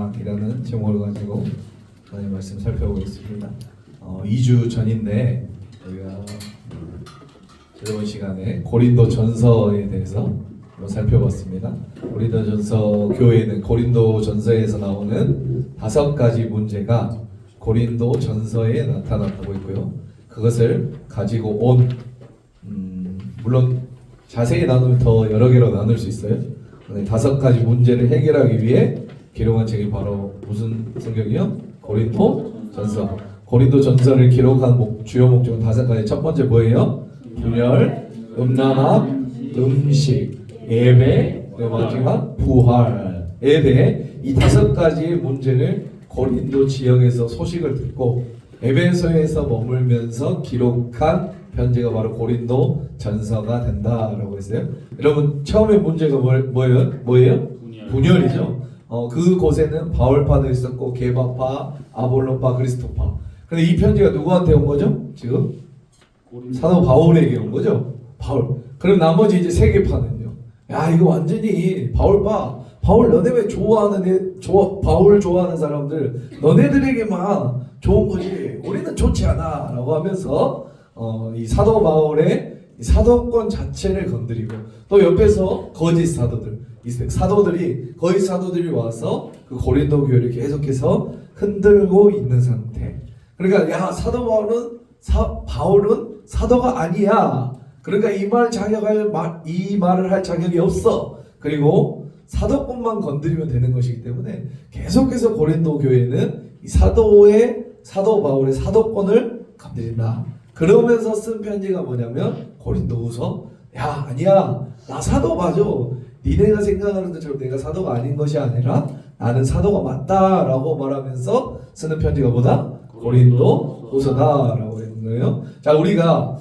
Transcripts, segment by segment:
마지막이라는 제목을 가지고 하나님 말씀 살펴보겠습니다. 2주 전인데 우리가 새로운 시간에 고린도 전서에 대해서 한번 살펴봤습니다. 고린도 전서 교회는 고린도 전서에서 나오는 5가지 문제가 고린도 전서에 나타나고 있고요. 그것을 가지고 온 물론 자세히 나누면 더 여러 개로 나눌 수 있어요. 5가지 문제를 해결하기 위해 기록한 책이 바로 무슨 성경이요? 고린도 전서. 고린도 전서를 기록한 주요 목적은 5가지. 첫 번째 뭐예요? 분열, 음란함, 음식, 예배, 마지막 부활에 대해 이 5가지 문제를 고린도 지역에서 소식을 듣고 에베소에서 머물면서 기록한 편지가 바로 고린도 전서가 된다라고 했어요. 여러분 처음에 문제가 뭐예요? 분열이죠. 그곳에는 바울파도 있었고 게바파, 아볼로파, 그리스도파. 근데 이 편지가 누구한테 온 거죠? 지금 사도 바울에게 온 거죠. 바울. 그럼 나머지 이제 세계파는요. 야 이거 완전히 바울파. 바울 너네 왜 바울 좋아하는 사람들 너네들에게만 좋은 거지 우리는 좋지 않아 라고 하면서 이 사도 바울의 사도권 자체를 건드리고 또 옆에서 거짓 사도들 거짓 사도들이 와서 그 고린도 교회를 계속해서 흔들고 있는 상태. 그러니까 야 사도 바울은 사도가 아니야. 그러니까 이 말을 할 자격이 없어. 그리고 사도권만 건드리면 되는 것이기 때문에 계속해서 고린도 교회는 이 사도 바울의 사도권을 건드린다. 그러면서 쓴 편지가 뭐냐면 고린도후서. 야 아니야 나 사도 맞아. 니네가 생각하는 것처럼 내가 사도가 아닌 것이 아니라 나는 사도가 맞다라고 말하면서 쓰는 편지가 뭐다? 고린도후서다라고 했는 거예요. 자 우리가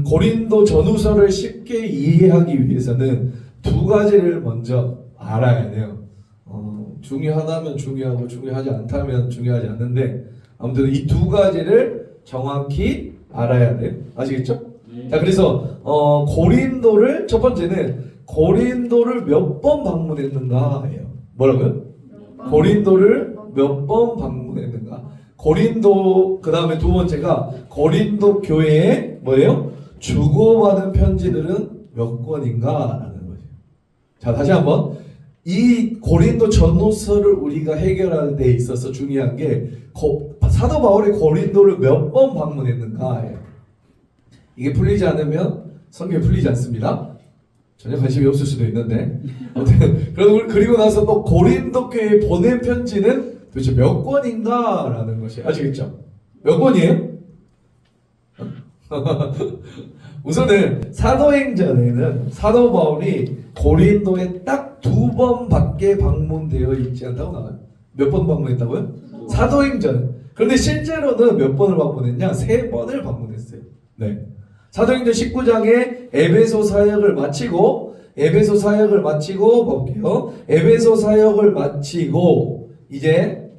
고린도 전후서를 쉽게 이해하기 위해서는 2가지를 먼저 알아야 돼요. 중요하다면 중요하고 중요하지 않다면 중요하지 않는데 아무튼 이 2가지를 정확히 알아야 돼요. 아시겠죠? 네. 자 그래서 고린도를 첫 번째는 고린도를 몇 번 방문했는가 해요. 뭐라고요? 고린도를 몇 번 방문했는가. 고린도 그 다음에 2번째가 고린도 교회에 뭐예요? 주고받은 편지들은 몇 권인가라는 거죠. 자 다시 한번 이 고린도 전후서를 우리가 해결하는 데 있어서 중요한 게 사도 바울이 고린도를 몇 번 방문했는가예요. 이게 풀리지 않으면 성경이 풀리지 않습니다. 전혀 관심이 없을 수도 있는데 아무튼 그리고 나서 또 고린도 교회에 보낸 편지는 도대체 몇 권인가라는 것이 아시겠죠? 몇 권이에요? 우선은 사도행전에는 사도 바울이 고린도에 딱 2번밖에 방문되어 있지 않다고 나와요. 몇 번 방문했다고요? 사도행전. 그런데 실제로는 몇 번을 방문했냐? 3번을 방문했어요. 네. 사도행전 19장에 에베소 사역을 마치고 볼게요. 에베소 사역을 마치고 이제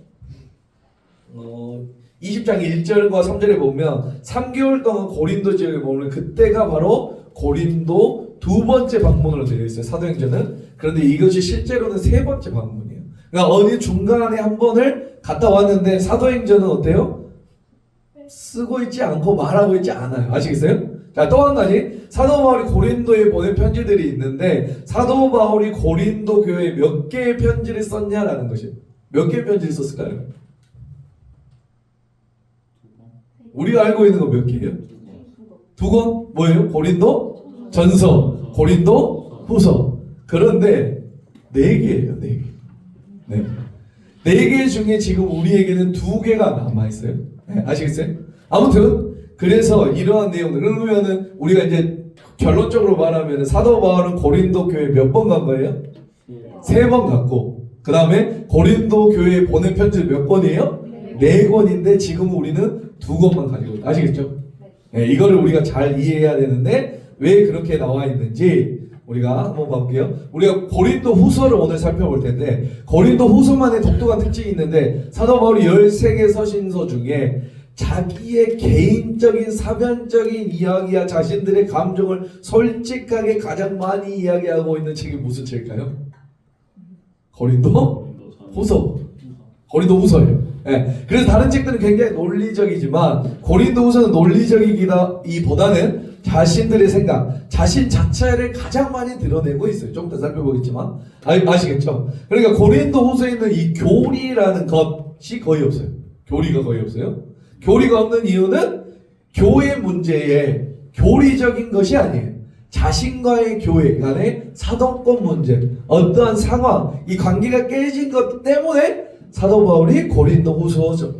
20장 1절과 3절에 보면 3개월 동안 고린도 지역에 머무는 그때가 바로 고린도 2번째 방문으로 되어 있어요. 사도행전은. 그런데 이것이 실제로는 3번째 방문이에요. 그러니까 어디 중간에 한 번을 갔다 왔는데 사도행전은 어때요? 쓰고 있지 않고 말하고 있지 않아요. 아시겠어요? 자, 또 한 가지 사도 바울이 고린도에 보낸 편지들이 있는데 사도 바울이 고린도 교회에 몇 개의 편지를 썼냐라는 것이에요. 몇 개의 편지를 썼을까요? 우리가 알고 있는 거 몇 개예요? 2권? 뭐예요? 고린도 전서, 고린도 후서. 그런데 4개예요. 4개. 네. 4개 중에 지금 우리에게는 2개가 남아있어요. 네, 아시겠어요? 아무튼 그래서 이러한 내용들 그러면은 우리가 이제 결론적으로 말하면 사도 바울은 고린도 교회 몇 번 간 거예요? 3번 갔고 그 다음에 고린도 교회에 보낸 편지 몇 권이에요? 4권인데 지금 우리는 2권만 가지고 있어요. 아시겠죠? 네, 이거를 우리가 잘 이해해야 되는데 왜 그렇게 나와 있는지 우리가 한번 볼게요. 우리가 고린도 후서를 오늘 살펴볼 텐데 고린도 후서만의 독특한 특징이 있는데 사도 바울이 13개 서신서 중에 자기의 개인적인 사변적인 이야기와 자신들의 감정을 솔직하게 가장 많이 이야기하고 있는 책이 무슨 책일까요? 고린도 후서. 고린도후서예요. 예. 그래서 다른 책들은 굉장히 논리적이지만 고린도후서는 논리적이기보다는 자신들의 생각, 자신 자체를 가장 많이 드러내고 있어요. 좀 더 살펴보겠지만 아시겠죠? 그러니까 고린도후서에 있는 이 교리라는 것이 거의 없어요. 교리가 거의 없어요. 교리가 없는 이유는 교회 문제에 교리적인 것이 아니에요. 자신과의 교회 간의 사도권 문제, 어떠한 상황, 이 관계가 깨진 것 때문에 사도 바울이 고린도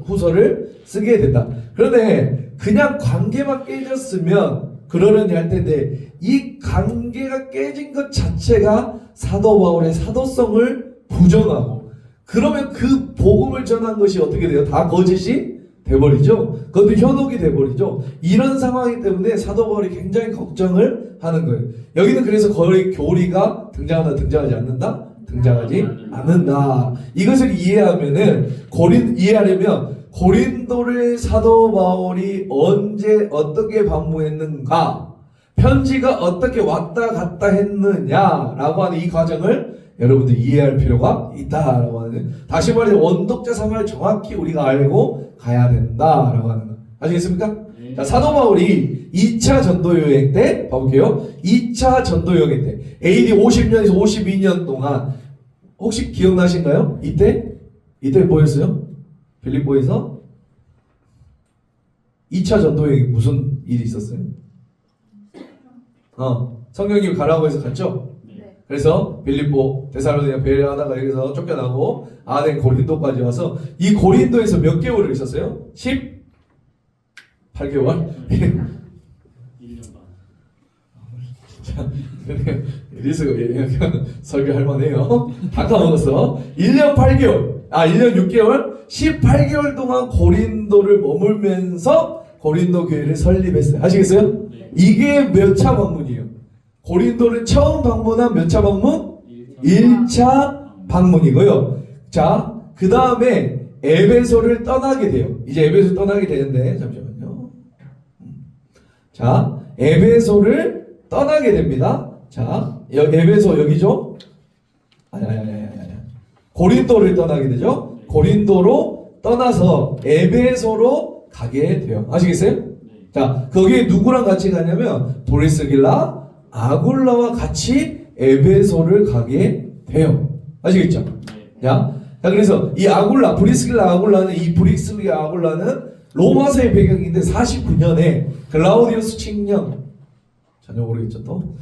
후서를 쓰게 된다. 그런데 그냥 관계만 깨졌으면 그러려니 할 텐데 이 관계가 깨진 것 자체가 사도 바울의 사도성을 부정하고, 그러면 그 복음을 전한 것이 어떻게 돼요? 다 거짓이 돼버리죠. 그것도 현혹이 돼버리죠. 이런 상황이기 때문에 사도 바울이 굉장히 걱정을 하는 거예요. 여기는 그래서 거의 교리가 등장하나 등장하지 않는다? 등장하지 않는다. 이것을 이해하려면 고린도를 사도 바울이 언제 어떻게 방문했는가, 편지가 어떻게 왔다 갔다 했느냐라고 하는 이 과정을 여러분들 이해할 필요가 있다라고 하는, 다시 말해 원독자 상을 정확히 우리가 알고 가야 된다라고 하는 거 아시겠습니까? 자, 사도 바울이 2차 전도 여행 때 봐볼게요. 2차 전도 여행 때 AD 50년에서 52년 동안 혹시 기억나신가요? 이때 뭐였어요? 빌립보에서 2차 전도 여행에 무슨 일이 있었어요? 성령님 가라고 해서 갔죠? 그래서 빌립보, 데살로니가, 베레아다가 여기서 쫓겨나고 아덴, 고린도까지 와서 이 고린도에서 몇 개월을 있었어요? 18개월? 1년 반. 진짜 이래서 설교할 만해요. 다 까먹었어. 1년 8개월, 1년 6개월, 18개월 동안 고린도를 머물면서 고린도 교회를 설립했어요. 아시겠어요? 이게 몇 차 방문이에요? 고린도를 처음 방문한 몇 차 방문? 1차 방문이고요. 자, 그 다음에 에베소를 떠나게 돼요. 이제 에베소 떠나게 되는데, 잠시만요. 자, 에베소를 떠나게 됩니다. 자, 에베소 여기죠? 고린도를 떠나게 되죠. 고린도로 떠나서 에베소로 가게 돼요. 아시겠어요? 자, 거기에 누구랑 같이 가냐면 브리스길라, 아굴라와 같이 에베소를 가게 돼요. 아시겠죠? 자, 그래서 이 브리스길라 아굴라는 로마서의 배경인데 49년에 글라우디우스 칙령, 전혀 모르겠죠 또.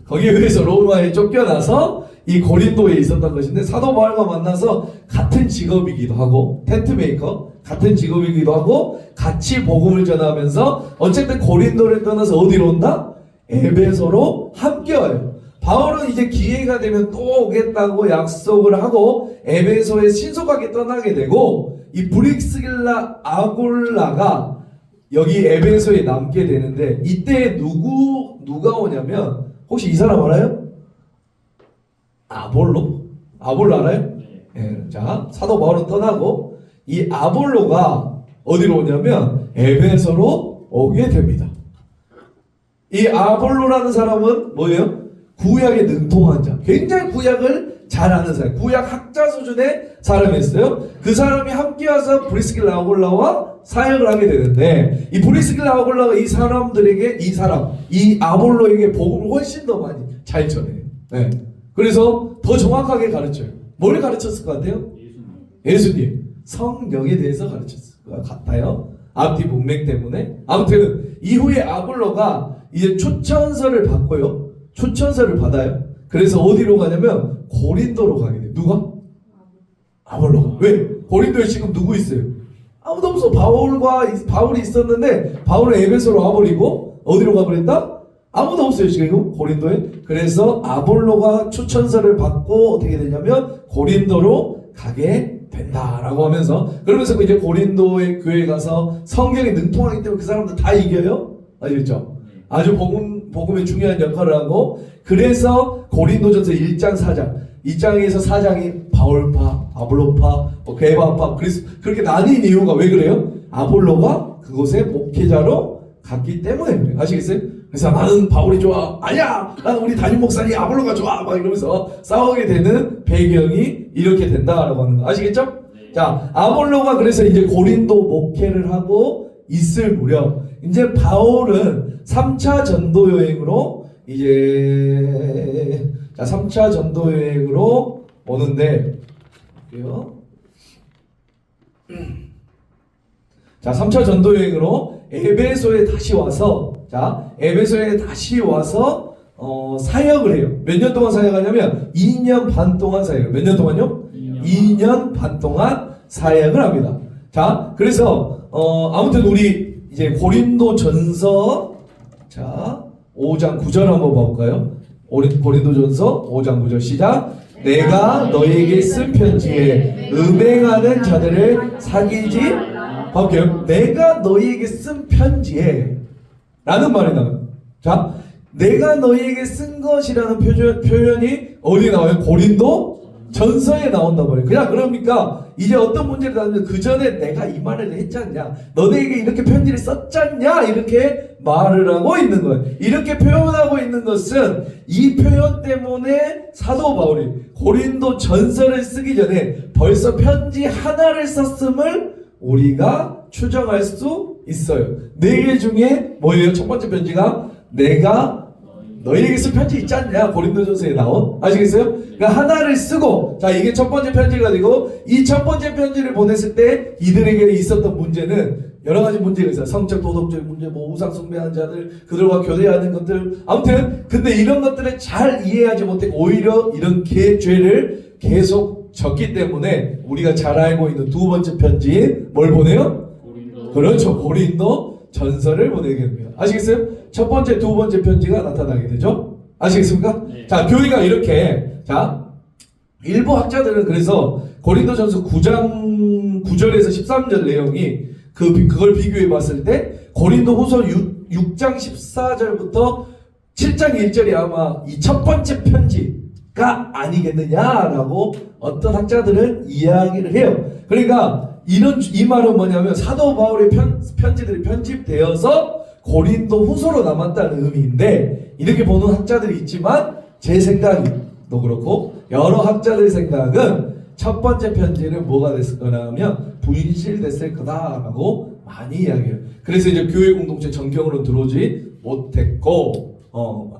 거기에 의해서 로마에 쫓겨나서 이 고린도에 있었던 것인데, 사도 바울과 만나서 같은 직업이기도 하고, 텐트 메이커 같은 직업이기도 하고 같이 복음을 전하면서 어쨌든 고린도를 떠나서 어디로 온다? 에베소로 함께 와요. 바울은 이제 기회가 되면 또 오겠다고 약속을 하고 에베소에 신속하게 떠나게 되고, 이 브릭스길라 아굴라가 여기 에베소에 남게 되는데, 이때 누가 오냐면 혹시 이 사람 알아요? 아볼로 알아요? 네. 자, 사도 바울은 떠나고 이 아볼로가 어디로 오냐면 에베소로 오게 됩니다. 이 아볼로라는 사람은 뭐예요? 구약에 능통한 자, 굉장히 구약을 잘 아는 사람, 구약 학자 수준의 사람이었어요. 그 사람이 함께 와서 브리스길라 아굴라와 사역을 하게 되는데, 이 브리스길라 아굴라가 이 사람들에게 이 아볼로에게 복음을 훨씬 더 많이 잘 전해요. 네. 그래서 더 정확하게 가르쳐요. 뭘 가르쳤을 것 같아요? 예수님. 성령에 대해서 가르쳤을 것 같아요. 앞뒤 문맥 때문에. 아무튼 이후에 아볼로가 이제 초천서를 받고요. 초천서를 받아요. 그래서 어디로 가냐면 고린도로 가게 돼요. 누가? 아볼로가. 왜? 고린도에 지금 누구 있어요? 아무도 없어. 바울이 있었는데 바울은 에베소로 와버리고 어디로 가버렸다? 아무도 없어요 지금 고린도에. 그래서 아볼로가 초천서를 받고 어떻게 되냐면 고린도로 가게 된다라고 하면서, 그러면서 이제 고린도의 교회에 가서 성경에 능통하기 때문에 그 사람들 다 이겨요. 아시겠죠? 아주 복음의 중요한 역할을 하고, 그래서 고린도전서 1장 4장 2장에서 4장이 바울파, 아볼로파, 게바파, 그렇게 나뉜 이유가 왜 그래요? 아볼로가 그곳에 목회자로 갔기 때문에 그래요. 아시겠어요? 그래서 나는 바울이 좋아, 아니야, 나는 우리 담임 목사님 아볼로가 좋아, 막 이러면서 싸우게 되는 배경이 이렇게 된다라고 하는 거 아시겠죠? 자, 아볼로가 그래서 이제 고린도 목회를 하고 있을 무렵 이제 바울은 3차 전도 여행으로 이제 3차 전도 여행으로 오는데 자, 3차 전도 여행으로 에베소에 다시 와서 사역을 해요. 몇 년 동안 사역하냐면 2년 반 동안 사역을. 몇 년 동안요? 2년 반 동안 사역을 합니다. 자, 그래서 아무튼 우리 이제 고린도 전서 5장 9절 한번 봐볼까요? 고린도 전서 5장 9절 시작. 내가 너에게 쓴 편지에 음행하는 자들을 사귀지 볼게요. 내가 너희에게 쓴 편지에 라는 말이 나와요. 자, 내가 너희에게 쓴 것이라는 표현이 어디 나와요? 고린도 전서에 나온단 말이에요. 그냥 그러니까 이제 어떤 문제를 다루면 그 전에 내가 이 말을 했지 않냐, 너네에게 이렇게 편지를 썼지 않냐, 이렇게 말을 하고 있는 거예요. 이렇게 표현하고 있는 것은 이 표현 때문에 사도 바울이 고린도 전서를 쓰기 전에 벌써 편지 하나를 썼음을 우리가 추정할 수 있어요. 4개 중에 뭐예요? 첫 번째 편지가 내가 너희에게 쓴 편지 있지 않냐? 고린도전서에 나온. 아시겠어요? 그러니까 하나를 쓰고, 자, 이게 첫 번째 편지가 되고, 이 첫 번째 편지를 보냈을 때 이들에게 있었던 문제는 여러 가지 문제가 있어요. 성적, 도덕적 문제, 뭐 우상 숭배하는 자들, 그들과 교제하는 것들. 아무튼 근데 이런 것들을 잘 이해하지 못해 오히려 이런 죄를 계속 졌기 때문에 우리가 잘 알고 있는 두 번째 편지인 뭘 보내요? 그렇죠. 고린도 전서를 보내게 됩니다. 아시겠어요? 첫 번째, 두 번째 편지가 나타나게 되죠. 아시겠습니까? 네. 자, 교회가 이렇게, 자, 일부 학자들은 그래서 고린도전서 9장 9절에서 13절 내용이 그걸 비교해 봤을 때 고린도후서 6장 14절부터 7장 1절이 아마 이 첫 번째 편지가 아니겠느냐라고 어떤 학자들은 이야기를 해요. 그러니까 이 말은 뭐냐면 사도 바울의 편지들이 편집되어서 고린도 후서로 남았다는 의미인데, 이렇게 보는 학자들이 있지만 제 생각도 그렇고 여러 학자들의 생각은 첫 번째 편지는 뭐가 됐을 거냐 하면 분실됐을 거다라고 많이 이야기해요. 그래서 이제 교회 공동체 정경으로 들어오지 못했고,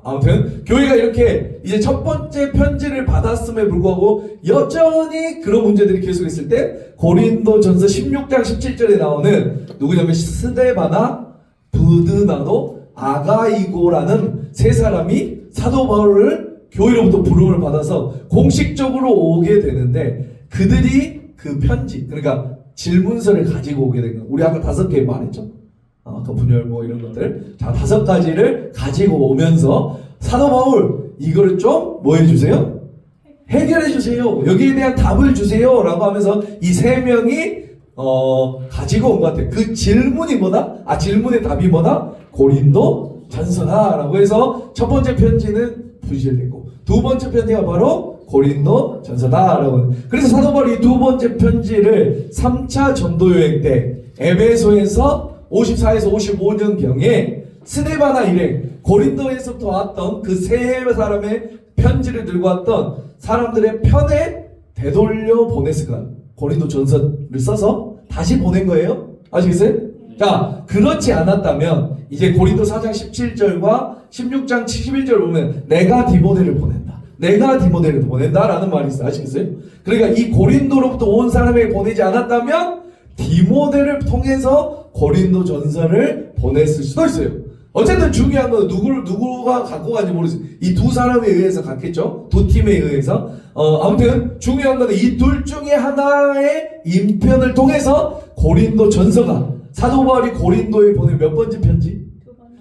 아무튼 교회가 이렇게 이제 첫 번째 편지를 받았음에 불구하고 여전히 그런 문제들이 계속했을 때 고린도전서 16장 17절에 나오는 누구냐면 스데바나, 부드나도, 아가이고라는 세 사람이 사도 바울을 교회로부터 부름을 받아서 공식적으로 오게 되는데, 그들이 그 편지, 그러니까 질문서를 가지고 오게 된 거예요. 우리 아까 5개 말했죠. 아까 분열 뭐 이런 것들, 자 5가지를 가지고 오면서 사도 바울 이거를 좀 뭐 해주세요? 해결해 주세요. 여기에 대한 답을 주세요. 라고 하면서 이 3명이 가지고 온 것 같아요. 그 질문이 뭐다? 질문의 답이 뭐다? 고린도 전서다 라고 해서 첫 번째 편지는 분실됐고, 두 번째 편지가 바로 고린도 전서다 라고. 그래서 사도 바울이 이 두 번째 편지를 3차 전도 여행 때 에베소에서 54에서 55년경에 스데바나 일행, 고린도에서부터 왔던 그 세 사람의 편지를 들고 왔던 사람들의 편에 되돌려 보냈을 거야. 고린도 전서를 써서 다시 보낸 거예요. 아시겠어요? 자, 그렇지 않았다면 이제 고린도 4장 17절과 16장 11절 보면 내가 디모데를 보낸다, 내가 디모데를 보낸다라는 말이 있어요. 아시겠어요? 그러니까 이 고린도로부터 온 사람에게 보내지 않았다면 디모데를 통해서 고린도 전서를 보냈을 수도 있어요. 어쨌든 중요한 건 누구가 갖고 간지 모르겠어요. 이 두 사람에 의해서 갔겠죠? 두 팀에 의해서. 아무튼 중요한 건 이 둘 중에 하나의 인편을 통해서 고린도 전서가, 사도 바울이 고린도에 보낸 몇 번째 편지?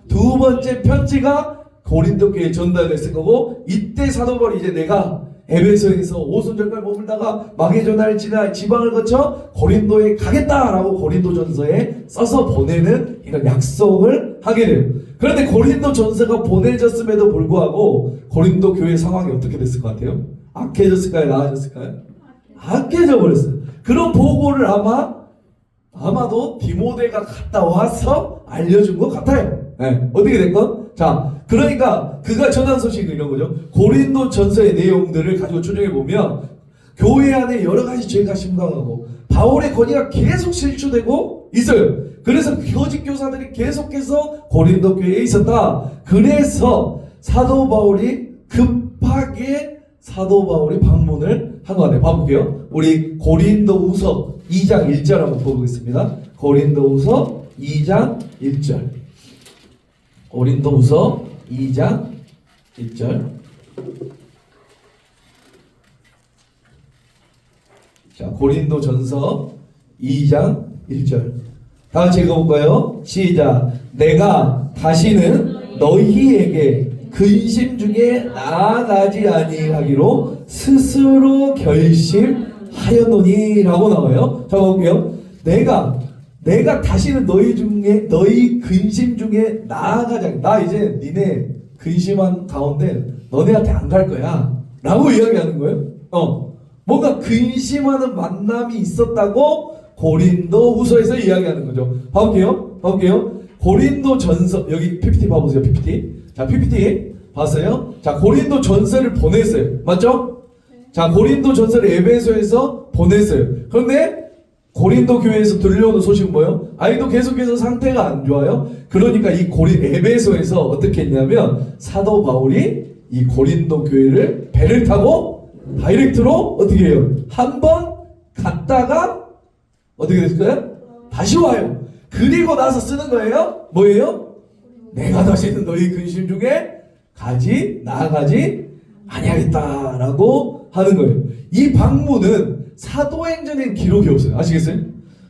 두 번째 편지가 고린도 교회에 전달됐을 거고, 이때 사도 바울이 이제 내가 에베소에서 오순절까지 머물다가 마게도나를 지나 지방을 거쳐 고린도에 가겠다라고 고린도전서에 써서 보내는 이런 약속을 하게 돼요. 그런데 고린도전서가 보내졌음에도 불구하고 고린도 교회 상황이 어떻게 됐을 것 같아요? 악해졌을까요? 나아졌을까요? 악해져 버렸어요. 그런 보고를 아마도 디모데가 갔다 와서 알려준 것 같아요. 네, 어떻게 됐건? 자, 그러니까 그가 전한 소식은 이런 거죠. 고린도 전서의 내용들을 가지고 추정해 보면 교회 안에 여러 가지 죄가 심각하고 바울의 권위가 계속 실추되고 있어요. 그래서 교직 교사들이 계속해서 고린도 교회에 있었다. 그래서 사도 바울이 급하게 방문을 한 거 같아요. 봐볼게요. 우리 고린도후서 2장 1절 한번 보겠습니다. 고린도후서 2장 1절. 고린도후서 2장 1절. 자, 고린도전서 2장 1절. 다 같이 읽어볼까요? 시작. 내가 다시는 너희에게 근심 중에 나아가지 아니하기로 스스로 결심하였노니 라고 나와요. 자, 볼게요. 내가 다시는 너희 근심 중에 나아가지, 나 이제 니네 근심한 가운데 너네한테 안 갈 거야 라고 이야기하는 거예요. 뭔가 근심하는 만남이 있었다고 고린도후서에서 이야기하는 거죠. 봐볼게요. 고린도전서, 여기 PPT 봐보세요. PPT. 자, PPT 봤어요? 자, 고린도전서를 보냈어요. 맞죠? 자, 고린도전서를 에베소에서 보냈어요. 그런데 고린도 교회에서 들려오는 소식은 뭐예요? 아이도 계속해서 상태가 안 좋아요. 그러니까 이 에베소에서 어떻게 했냐면 사도 바울이 이 고린도 교회를 배를 타고 다이렉트로 어떻게 해요? 한번 갔다가 어떻게 됐어요? 다시 와요. 그리고 나서 쓰는 거예요. 뭐예요? 내가 다시는 너희 근심 중에 나아가지 아니하겠다라고 하는 거예요. 이 방문은 사도행전에는 기록이 없어요. 아시겠어요?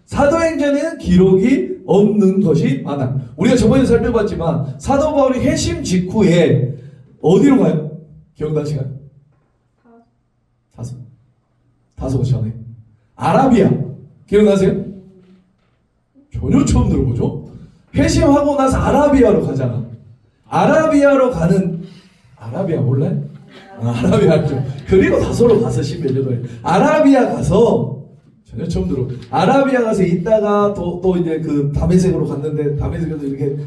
사도행전에는 기록이 없는 것이 많아. 우리가 저번에 살펴봤지만 사도 바울이 회심 직후에 어디로 가요? 기억나시나요? 다소 전에 아라비아 기억나세요? 전혀 처음 들어보죠? 회심하고 나서 아라비아로 가잖아. 아라비아로 가는 아라비아 몰라요? 아라비아 알죠? 그리고 다소로 가서 10몇 년 거예요. 아라비아 가서 전혀 처음 들어. 아라비아 가서 있다가 또 이제 그 다메섹으로 갔는데 다메섹에서 이렇게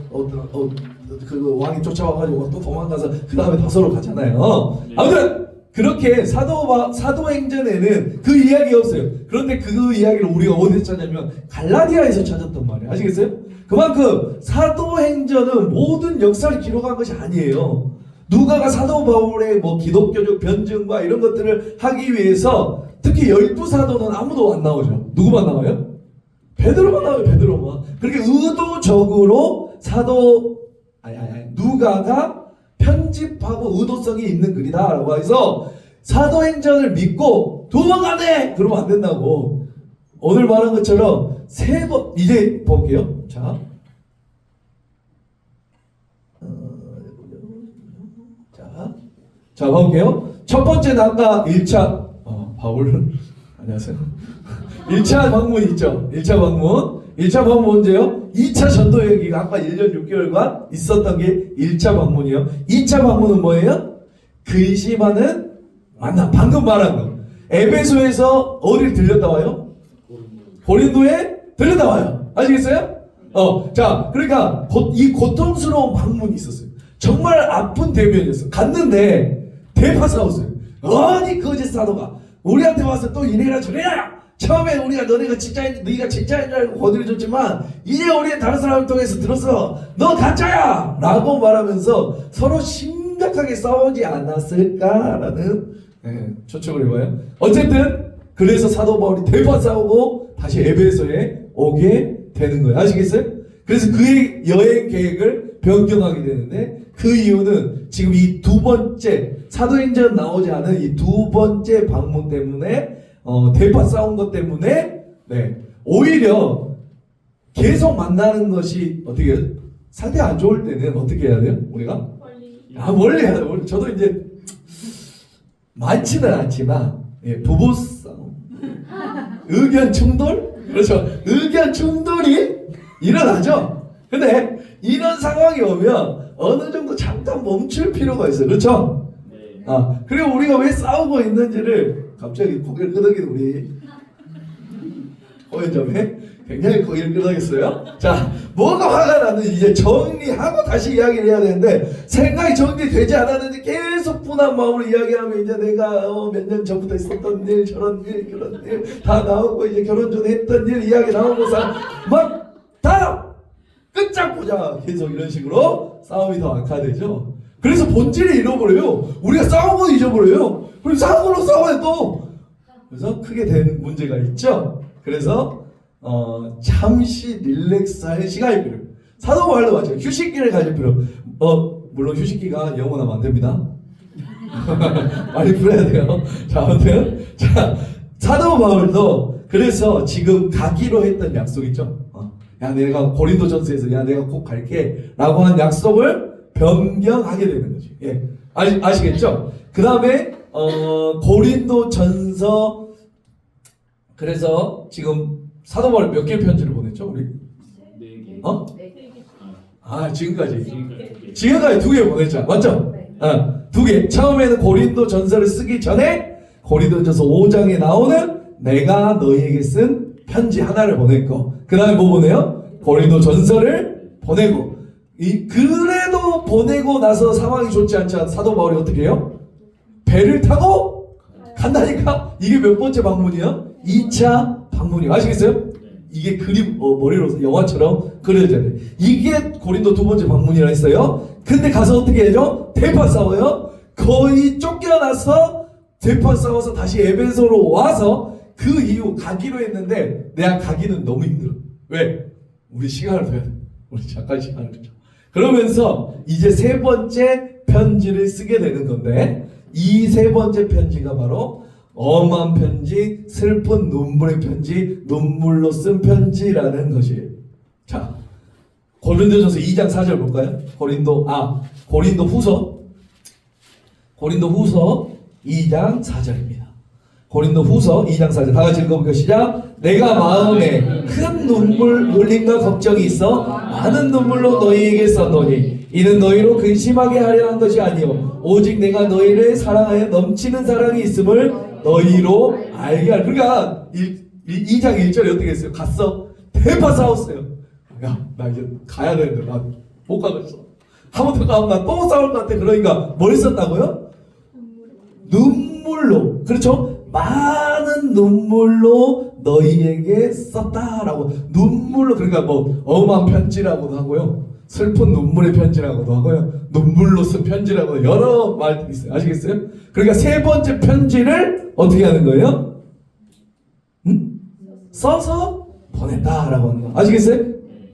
그 왕이 쫓아와가지고 또 도망가서 그 다음에 다소로 가잖아요. 아무튼 그렇게 사도행전에는 그 이야기가 없어요. 그런데 그 이야기를 우리가 어디서 찾냐면 갈라디아에서 찾았단 말이에요. 아시겠어요? 그만큼 사도행전은 모든 역사를 기록한 것이 아니에요. 누가가 사도 바울의 뭐 기독교적 변증과 이런 것들을 하기 위해서 특히 12사도는 아무도 안 나오죠. 누구만 나와요? 베드로만 나와요. 베드로만. 그렇게 의도적으로 누가가 편집하고 의도성이 있는 글이다라고 해서 사도행전을 믿고 도망가네! 그러면 안 된다고. 오늘 말한 것처럼 3번 이제 볼게요. 자 볼게요. 첫 번째 아까 1차 바울 안녕하세요. 1차 방문 있죠. 1차 방문 언제요? 2차 전도 여행기가 아까 1년 6개월간 있었던 게 1차 방문이에요. 2차 방문은 뭐예요? 근심하는 만남. 방금 말한 거. 에베소에서 어디를 들렸다 와요? 고린도에 들렸다 와요. 아시겠어요? 자, 그러니까 이 고통스러운 방문이 있었어요. 정말 아픈 대면이었어요. 갔는데 대파 싸웠어요. 아니 거짓 사도가 우리한테 와서 또 이래라 저래라. 처음에 우리가 너희가 진짜인 줄 알고 거들어줬지만 이제 우리는 다른 사람을 통해서 들었어. 너 가짜야! 라고 말하면서 서로 심각하게 싸우지 않았을까라는 추측을 해봐요. 어쨌든 그래서 사도 바울이 대파 싸우고 다시 에베소에 오게 되는 거예요. 아시겠어요? 그래서 그의 여행 계획을 변경하게 되는데 그 이유는 지금 이 두 번째 사도행전 나오지 않은 이 두 번째 방문 때문에 대파 싸운 것 때문에 오히려 계속 만나는 것이 어떻게 해요? 상태 안 좋을 때는 어떻게 해야 돼요? 우리가? 멀리 해야 돼요. 저도 이제 많지는 않지만 부부 싸움 의견 충돌? 그렇죠. 의견 충돌이 일어나죠. 근데 이런 상황이 오면 어느 정도 잠깐 멈출 필요가 있어요. 그렇죠? 그리고 우리가 왜 싸우고 있는지를 갑자기 고개를 끄덕이는 우리 호연자매 굉장히 거기를 끌어가겠어요. 자, 뭐가 화가 나는지 이제 정리하고 다시 이야기를 해야 되는데 생각이 정리되지 않았는데 계속 분한 마음으로 이야기하면 이제 내가 몇 년 전부터 있었던 일, 저런 일, 그런 일 다 나오고 이제 결혼 전에 했던 일 이야기 나오고서 막 다 끝장 보자 계속 이런 식으로 싸움이 더 악화되죠. 그래서 본질을 잃어버려요. 우리가 싸운 거 잊어버려요. 그리고 싸운 걸로 싸워야 또. 그래서 크게 된 문제가 있죠. 그래서 잠시 릴렉스할 시간이 필요해요. 사도 바울도 마찬가지예요. 휴식기를 가질 필요. 물론 휴식기가 영원하면 안 됩니다. 많이 풀어야 돼요. 자, 아무튼 자 사도 바울도 그래서 지금 가기로 했던 약속 있죠. 야 내가 고린도전서에서 야 내가 꼭 갈게라고 한 약속을 변경하게 되는 거지. 예, 아시겠죠? 그 다음에 고린도전서 그래서 지금 사도 바울 몇 개의 편지를 보냈죠, 우리? 4개. 지금까지 2개 보냈죠, 맞죠? 2개. 처음에는 고린도전서를 쓰기 전에 고린도전서 5장에 나오는 내가 너희에게 쓴 편지 하나를 보냈고, 그 다음에 뭐 보내요? 고린도전서를 보내고. 그래도 보내고 나서 상황이 좋지 않지 않아 사도 바울이 어떻게 해요? 배를 타고 간다니까. 이게 몇 번째 방문이야? 2차 방문이야. 아시겠어요? 이게 그림 머리로 영화처럼 그려져요. 이게 고린도 2번째 방문이라 했어요. 근데 가서 어떻게 해죠? 대파 싸워요. 거의 쫓겨나서 대파 싸워서 다시 에베소로 와서 그 이후 가기로 했는데 내가 가기는 너무 힘들어. 왜? 우리 시간을 둬야 돼. 우리 잠깐 시간을 두자. 그러면서 이제 3번째 편지를 쓰게 되는 건데 이 3번째 편지가 바로 엄한 편지, 슬픈 눈물의 편지, 눈물로 쓴 편지라는 것이에요. 자, 고린도전서 2장 4절 볼까요? 고린도 후서 2장 4절입니다. 고린도 후서 2장 4절 다 같이 읽어볼까요? 시작. 내가 마음에 큰 눈물 울림과 걱정이 있어 많은 눈물로 너희에게 썼노니 이는 너희로 근심하게 하려 한 것이 아니요 오직 내가 너희를 사랑하여 넘치는 사랑이 있음을 너희로 알게 하려. 그러니까 2장 1절에 어떻게 했어요? 갔어. 대파 싸웠어요. 야, 나 이제 가야 되는데 나 못 가겠어. 한 번 더 가면 나 또 싸울 것 같아. 그러니까 뭘 썼다고요? 눈물로. 그렇죠? 많은 눈물로 너희에게 썼다라고. 눈물로. 그러니까 뭐 엄한 편지라고도 하고요, 슬픈 눈물의 편지라고도 하고요, 눈물로 쓴 편지라고 여러 말들이 있어요. 아시겠어요? 그러니까 3번째 편지를 어떻게 하는 거예요? 써서 보낸다라고 하는 거. 아시겠어요?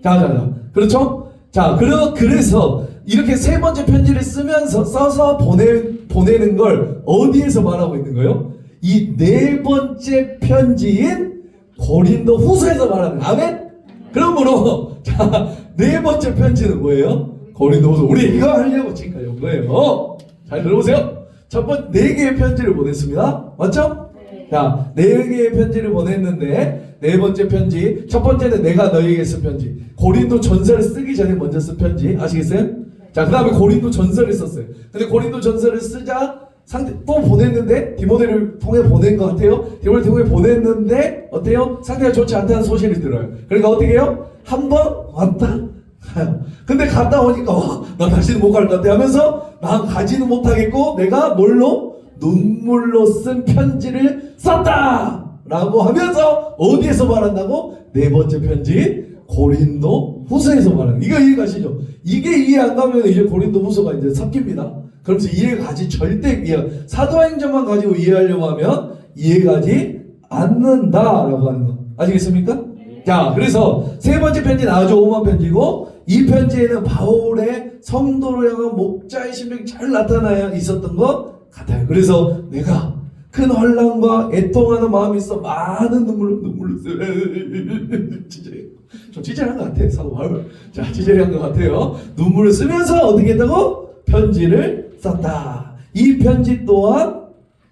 자. 그렇죠? 자, 그래서 이렇게 3번째 편지를 쓰면서 써서 보내는 걸 어디에서 말하고 있는 거예요? 이 4번째 편지인 고린도 후서에서 말하는 거예요. 아멘? 그러므로 자, 4번째 편지는 뭐예요? 고린도 후서. 우리 이거 하려고 지금까지 온 거예요. 잘 들어보세요. 첫 번째 4개의 편지를 보냈습니다. 맞죠? 자, 4개의 편지를 보냈는데 4번째 편지, 첫 번째는 내가 너희에게 쓴 편지. 고린도 전서를 쓰기 전에 먼저 쓴 편지. 아시겠어요? 자, 그 다음에 고린도 전서를 썼어요. 근데 고린도 전서를 쓰자 또 보냈는데 디모데를 통해 보낸 것 같아요. 디모데를 통해 보냈는데 어때요? 상태가 좋지 않다는 소식을 들어요. 그러니까 어떻게 해요? 한번 왔다 가요. 근데 갔다 오니까 나 다시는 못 갈 것 같아 하면서 난 가지는 못하겠고 내가 뭘로? 눈물로 쓴 편지를 썼다 라고 하면서 어디에서 말한다고? 4번째 편지 고린도 후서에서 말하는. 이거 이해가시죠? 이게 이해 안 가면 이제 고린도 후서가 이제 섞입니다. 그러면서 이해가지 절대 사도행전만 가지고 이해하려고 하면 이해가지 않는다라고 하는 거. 아시겠습니까? 자, 그래서 3번째 편지는 아주 엄한 편지고 이 편지에는 바울의 성도로 향한 목자의 심정이 잘 나타나 있었던 것 같아요. 그래서 내가 큰 환난과 애통하는 마음이 있어 많은 눈물로 좀 찌질한 것 같아 사도 바울. 자, 찌질한 것 같아요. 눈물을 쓰면서 어떻게 했다고? 편지를 썼다. 이 편지 또한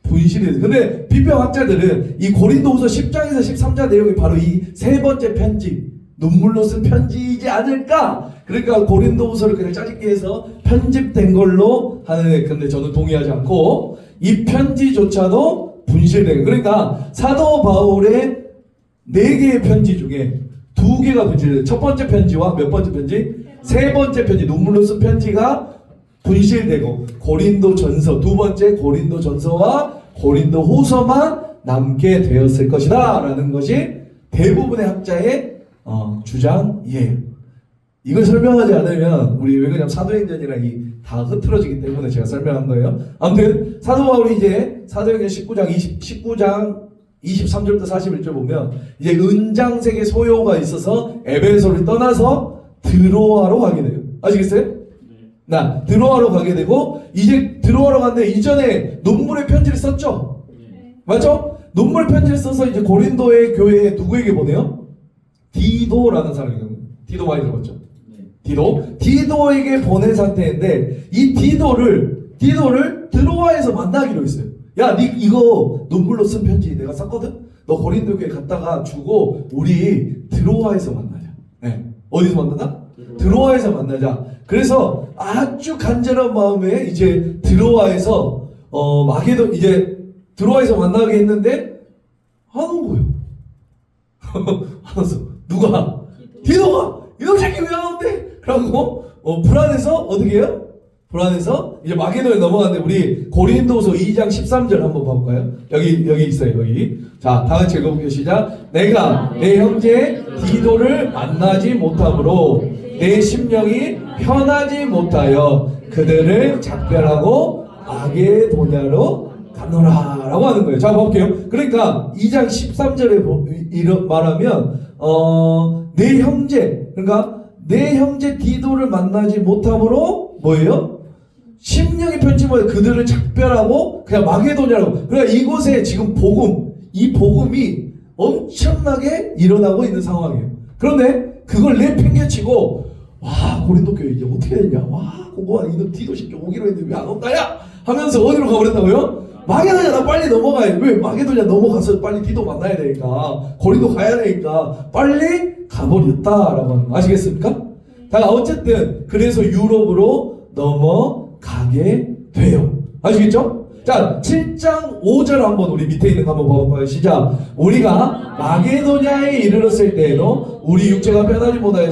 분실이 됐어요. 근데 비평학자들은 이 고린도후서 10장에서 13장 내용이 바로 이 3번째 편지, 눈물로 쓴 편지이지 않을까. 그러니까 고린도후서를 그냥 짜집기 해서 편집된 걸로 하는데, 근데 저는 동의하지 않고 이 편지조차도 분실된 거예요. 그러니까 사도 바울의 4개의 편지 중에 두 개가 분실돼요. 첫 번째 편지와 몇 번째 편지? 세 번째 편지, 눈물로 쓴 편지가 분실되고 고린도전서, 두 번째 고린도전서와 고린도후서만 남게 되었을 것이다 라는 것이 대부분의 학자의 주장이에요. 이걸 설명하지 않으면 우리 왜 그냥 사도행전이랑 다 흐트러지기 때문에 제가 설명한 거예요. 아무튼 사도 바울이 이제 사도행전 19장 23절부터 41절 보면 이제 은장색의 소요가 있어서 에베소를 떠나서 드로아로 가게 돼요. 아시겠어요? 나 드로아로 가게 되고 이제 드로아로 갔는데 이전에 논문의 편지를 썼죠. 맞죠? 논문의 편지를 써서 이제 고린도의 교회에 누구에게 보내요? 디도라는 사람이에요. 디도 많이 들어봤죠? 디도에게 보낸 상태인데 이 디도를 드로아에서 만나기로 했어요. 야, 니 이거 눈물로 쓴 편지 내가 썼거든? 너 고린도 교회 갔다가 주고 우리 드로아에서 만나자. 네. 어디서 만나나? 드로아에서 만나자. 그래서 아주 간절한 마음에 이제 드로아에서 마게도 이제 드로아에서 만나게 했는데 안 온 거예요. 안 왔어. 누가? 디도가 이놈 새끼 왜 안 온대? 라고 불안해서 어떻게 해요? 불안해서 이제 마게도에 넘어갔는데 우리 고린도서 2장 13절 한번 봐볼까요? 여기 있어요. 여기. 자, 다 같이 읽어볼게요. 시작. 내가 내 형제 디도를 만나지 못함으로 내 심령이 편하지 못하여 그들을 작별하고 마게도냐로 가노라 라고 하는 거예요. 자, 볼게요. 그러니까 2장 13절에 이런 말하면 내 형제, 그러니까 내 형제 디도를 만나지 못함으로 뭐예요? 심령이 편치 못해 그들을 작별하고 그냥 마게도냐라고. 그러니까 이곳에 지금 이 복음이 엄청나게 일어나고 있는 상황이에요. 그런데 그걸 내팽개치고 와, 고린도 교회 이제 어떻게 됐냐? 와, 고고한 이놈 디도 새끼 오기로 했는데 왜 안 온다야? 하면서 어디로 가버렸다고요? 마게도냐, 나 빨리 넘어가야 돼. 왜 마게도냐 넘어가서 빨리 디도 만나야 되니까, 고린도 가야 되니까 빨리 가버렸다라고 하는 거 아시겠습니까? 자, 어쨌든 그래서 유럽으로 넘어가게 돼요. 아시겠죠? 자, 7장 5절 한번 우리 밑에 있는 거 한번 봐볼까요? 시작. 우리가 마게도냐에 이르렀을 때에도 우리 육체가 편하지 못하여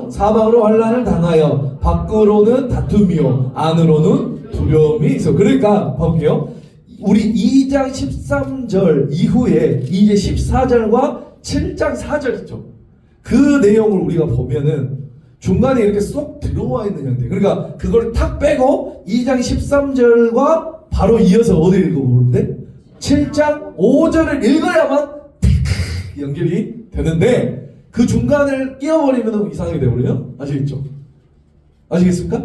사방으로 환난을 당하여 밖으로는 다툼이요 안으로는 두려움이 있어. 그러니까 볼게요. 우리 2장 13절 이후에 이제 14절과 7장 4절 있죠. 그 내용을 우리가 보면은 중간에 이렇게 쏙 들어와 있는 형태. 그러니까 그걸 탁 빼고 2장 13절과 바로 이어서 어디를 읽어보면 돼? 7장 5절을 읽어야만 연결이 되는데 그 중간을 끼워버리면 이상하게 되어버려요. 아시겠죠? 아시겠습니까?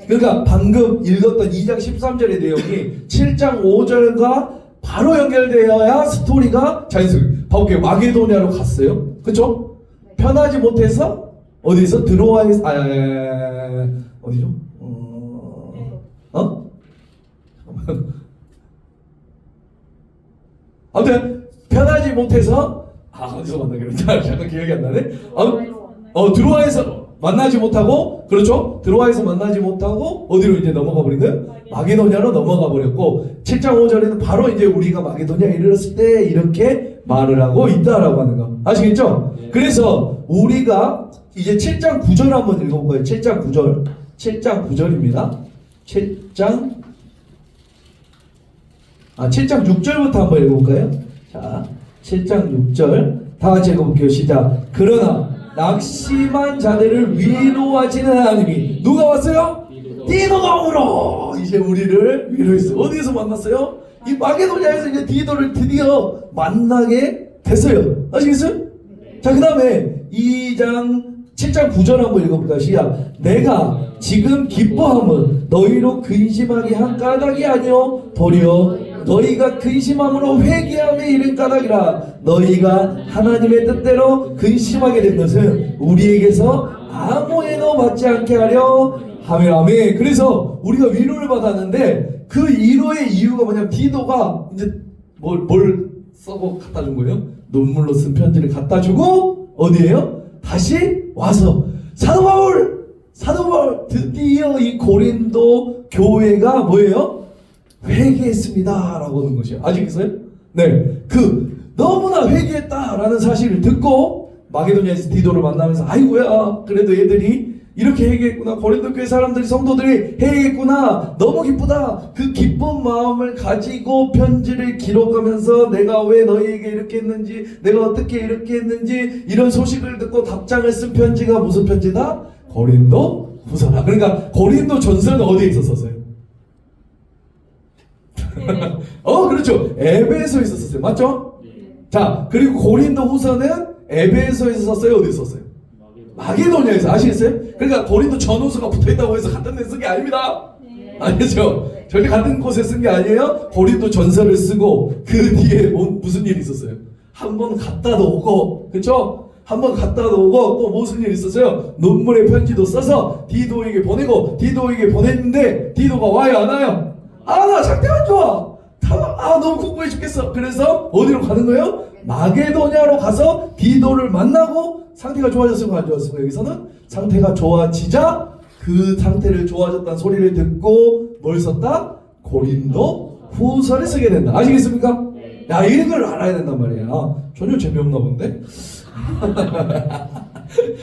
그러니까 방금 읽었던 2장 13절의 내용이 7장 5절과 바로 연결되어야 스토리가 자연스럽게. 봐볼게요. 마게도냐로 갔어요. 그쵸? 편하지 못해서 어디서 드로아에서 어디죠? 아무튼 편하지 못해서 어디서 만나기로 잠깐 기억이 안 나네. 드로아에서 만나지 못하고, 그렇죠? 드로아에서 만나지 못하고 어디로 이제 넘어가 버린 거예요? 마게도냐로 넘어가 버렸고 7장 5절에는 바로 이제 우리가 마게도냐에 이르렀을 때 이렇게 말을 하고 있다라고 하는 거 아시겠죠? 네. 그래서 우리가 이제 7장 9절 한번 읽어볼까요? 7장 9절 7장 9절입니다. 7장 6절부터 한번 읽어볼까요? 자, 7장 6절 다 같이 읽어볼게요. 시작. 그러나 낙심한 자들을 위로하시는 하나님이 누가 왔어요? 디도가 오러 이제 우리를 위로했어요. 어디에서 만났어요? 이 마게도냐에서 이제 디도를 드디어 만나게 됐어요. 아시겠어요? 자, 그 다음에 7장 9절 한번 읽어볼까요? 시작. 내가 지금 기뻐함은 너희로 근심하게 한 까닭이 아니요 도리어 너희가 근심함으로 회개함에 이른 까닭이라. 너희가 하나님의 뜻대로 근심하게 된 것은 우리에게서 아무 애도 받지 않게 하려 하며. 아멘. 그래서 우리가 위로를 받았는데 그 위로의 이유가 뭐냐면 디도가 이제 뭘 써고 갖다 준 거예요? 눈물로 쓴 편지를 갖다 주고 어디에요? 다시 와서 사도 바울 드디어 이 고린도 교회가 뭐예요? 회개했습니다 라고 하는 것이에요. 아시겠어요? 네, 너무나 회개했다라는 사실을 듣고 마게도냐에서 디도를 만나면서 아이고야 그래도 애들이 이렇게 해야겠구나. 고린도 교회 사람들이 성도들이 해야겠구나. 너무 기쁘다. 그 기쁜 마음을 가지고 편지를 기록하면서 내가 왜 너희에게 이렇게 했는지, 내가 어떻게 이렇게 했는지 이런 소식을 듣고 답장을 쓴 편지가 무슨 편지다? 고린도 후서다. 그러니까 고린도 전서는 어디에 있었어요? 그렇죠. 에베소에 있었어요. 맞죠? 자, 그리고 고린도 후서는 에베소에서 썼어요? 어디서 썼어요? 마게도냐에서. 아시겠어요? 그러니까 고린도 전후서가 붙어있다고 해서 같은 데 쓴 게 아닙니다. 아니죠? 절대 같은 곳에 쓴 게 아니에요. 고린도 전서를 쓰고 그 뒤에 무슨 일이 있었어요? 한 번 갔다도 오고, 그렇죠? 한 번 갔다도 오고 또 무슨 일이 있었어요? 눈물의 편지도 써서 디도에게 보내고, 디도에게 보냈는데 디도가 와요 안 와요? 나 상태가 안 좋아. 너무 궁금해 죽겠어. 그래서 어디로 가는 거예요? 마게도냐로 가서 디도를 만나고 상태가 좋아졌을까 안 좋아졌을까? 여기서는 상태가 좋아지자 그 상태를 좋아졌다는 소리를 듣고 뭘 썼다? 고린도 후서를 쓰게 된다. 아시겠습니까? 야, 이런 걸 알아야 된단 말이야. 전혀 재미없나 본데?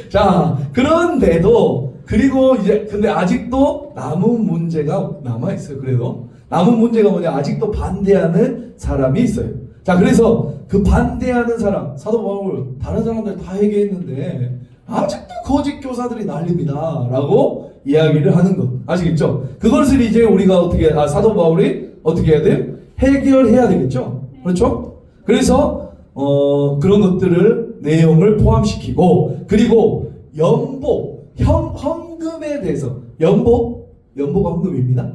자, 그런데도 그리고 이제 근데 아직도 남은 문제가 남아있어요. 그래도 남은 문제가 뭐냐? 아직도 반대하는 사람이 있어요. 자, 그래서 그 반대하는 사람, 사도 바울 다른 사람들 다 회개했는데 아직도 거짓 교사들이 난립니다 라고 이야기를 하는 것 아시겠죠? 그것을 이제 우리가 어떻게 사도 바울이 어떻게 해야 돼요? 해결해야 되겠죠? 그렇죠? 그래서 그런 것들을 내용을 포함시키고, 그리고 연보, 헌금에 대해서 연보가 헌금입니다.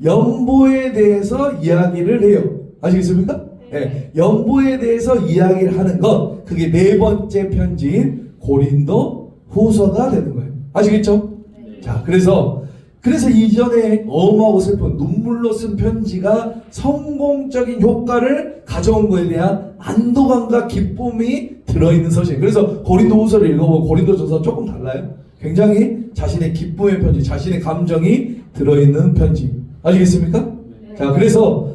연보에 대해서 이야기를 해요. 아시겠습니까? 네. 연보에 대해서 이야기를 하는 것, 그게 네 번째 편지인 고린도 후서가 되는 거예요. 아시겠죠? 네. 자, 그래서 이전에 어마하고 슬픈 눈물로 쓴 편지가 성공적인 효과를 가져온 것에 대한 안도감과 기쁨이 들어있는 서신. 그래서 고린도 후서를 읽어보면 고린도 전서 조금 달라요. 굉장히 자신의 기쁨의 편지, 자신의 감정이 들어있는 편지. 아시겠습니까? 네. 자, 그래서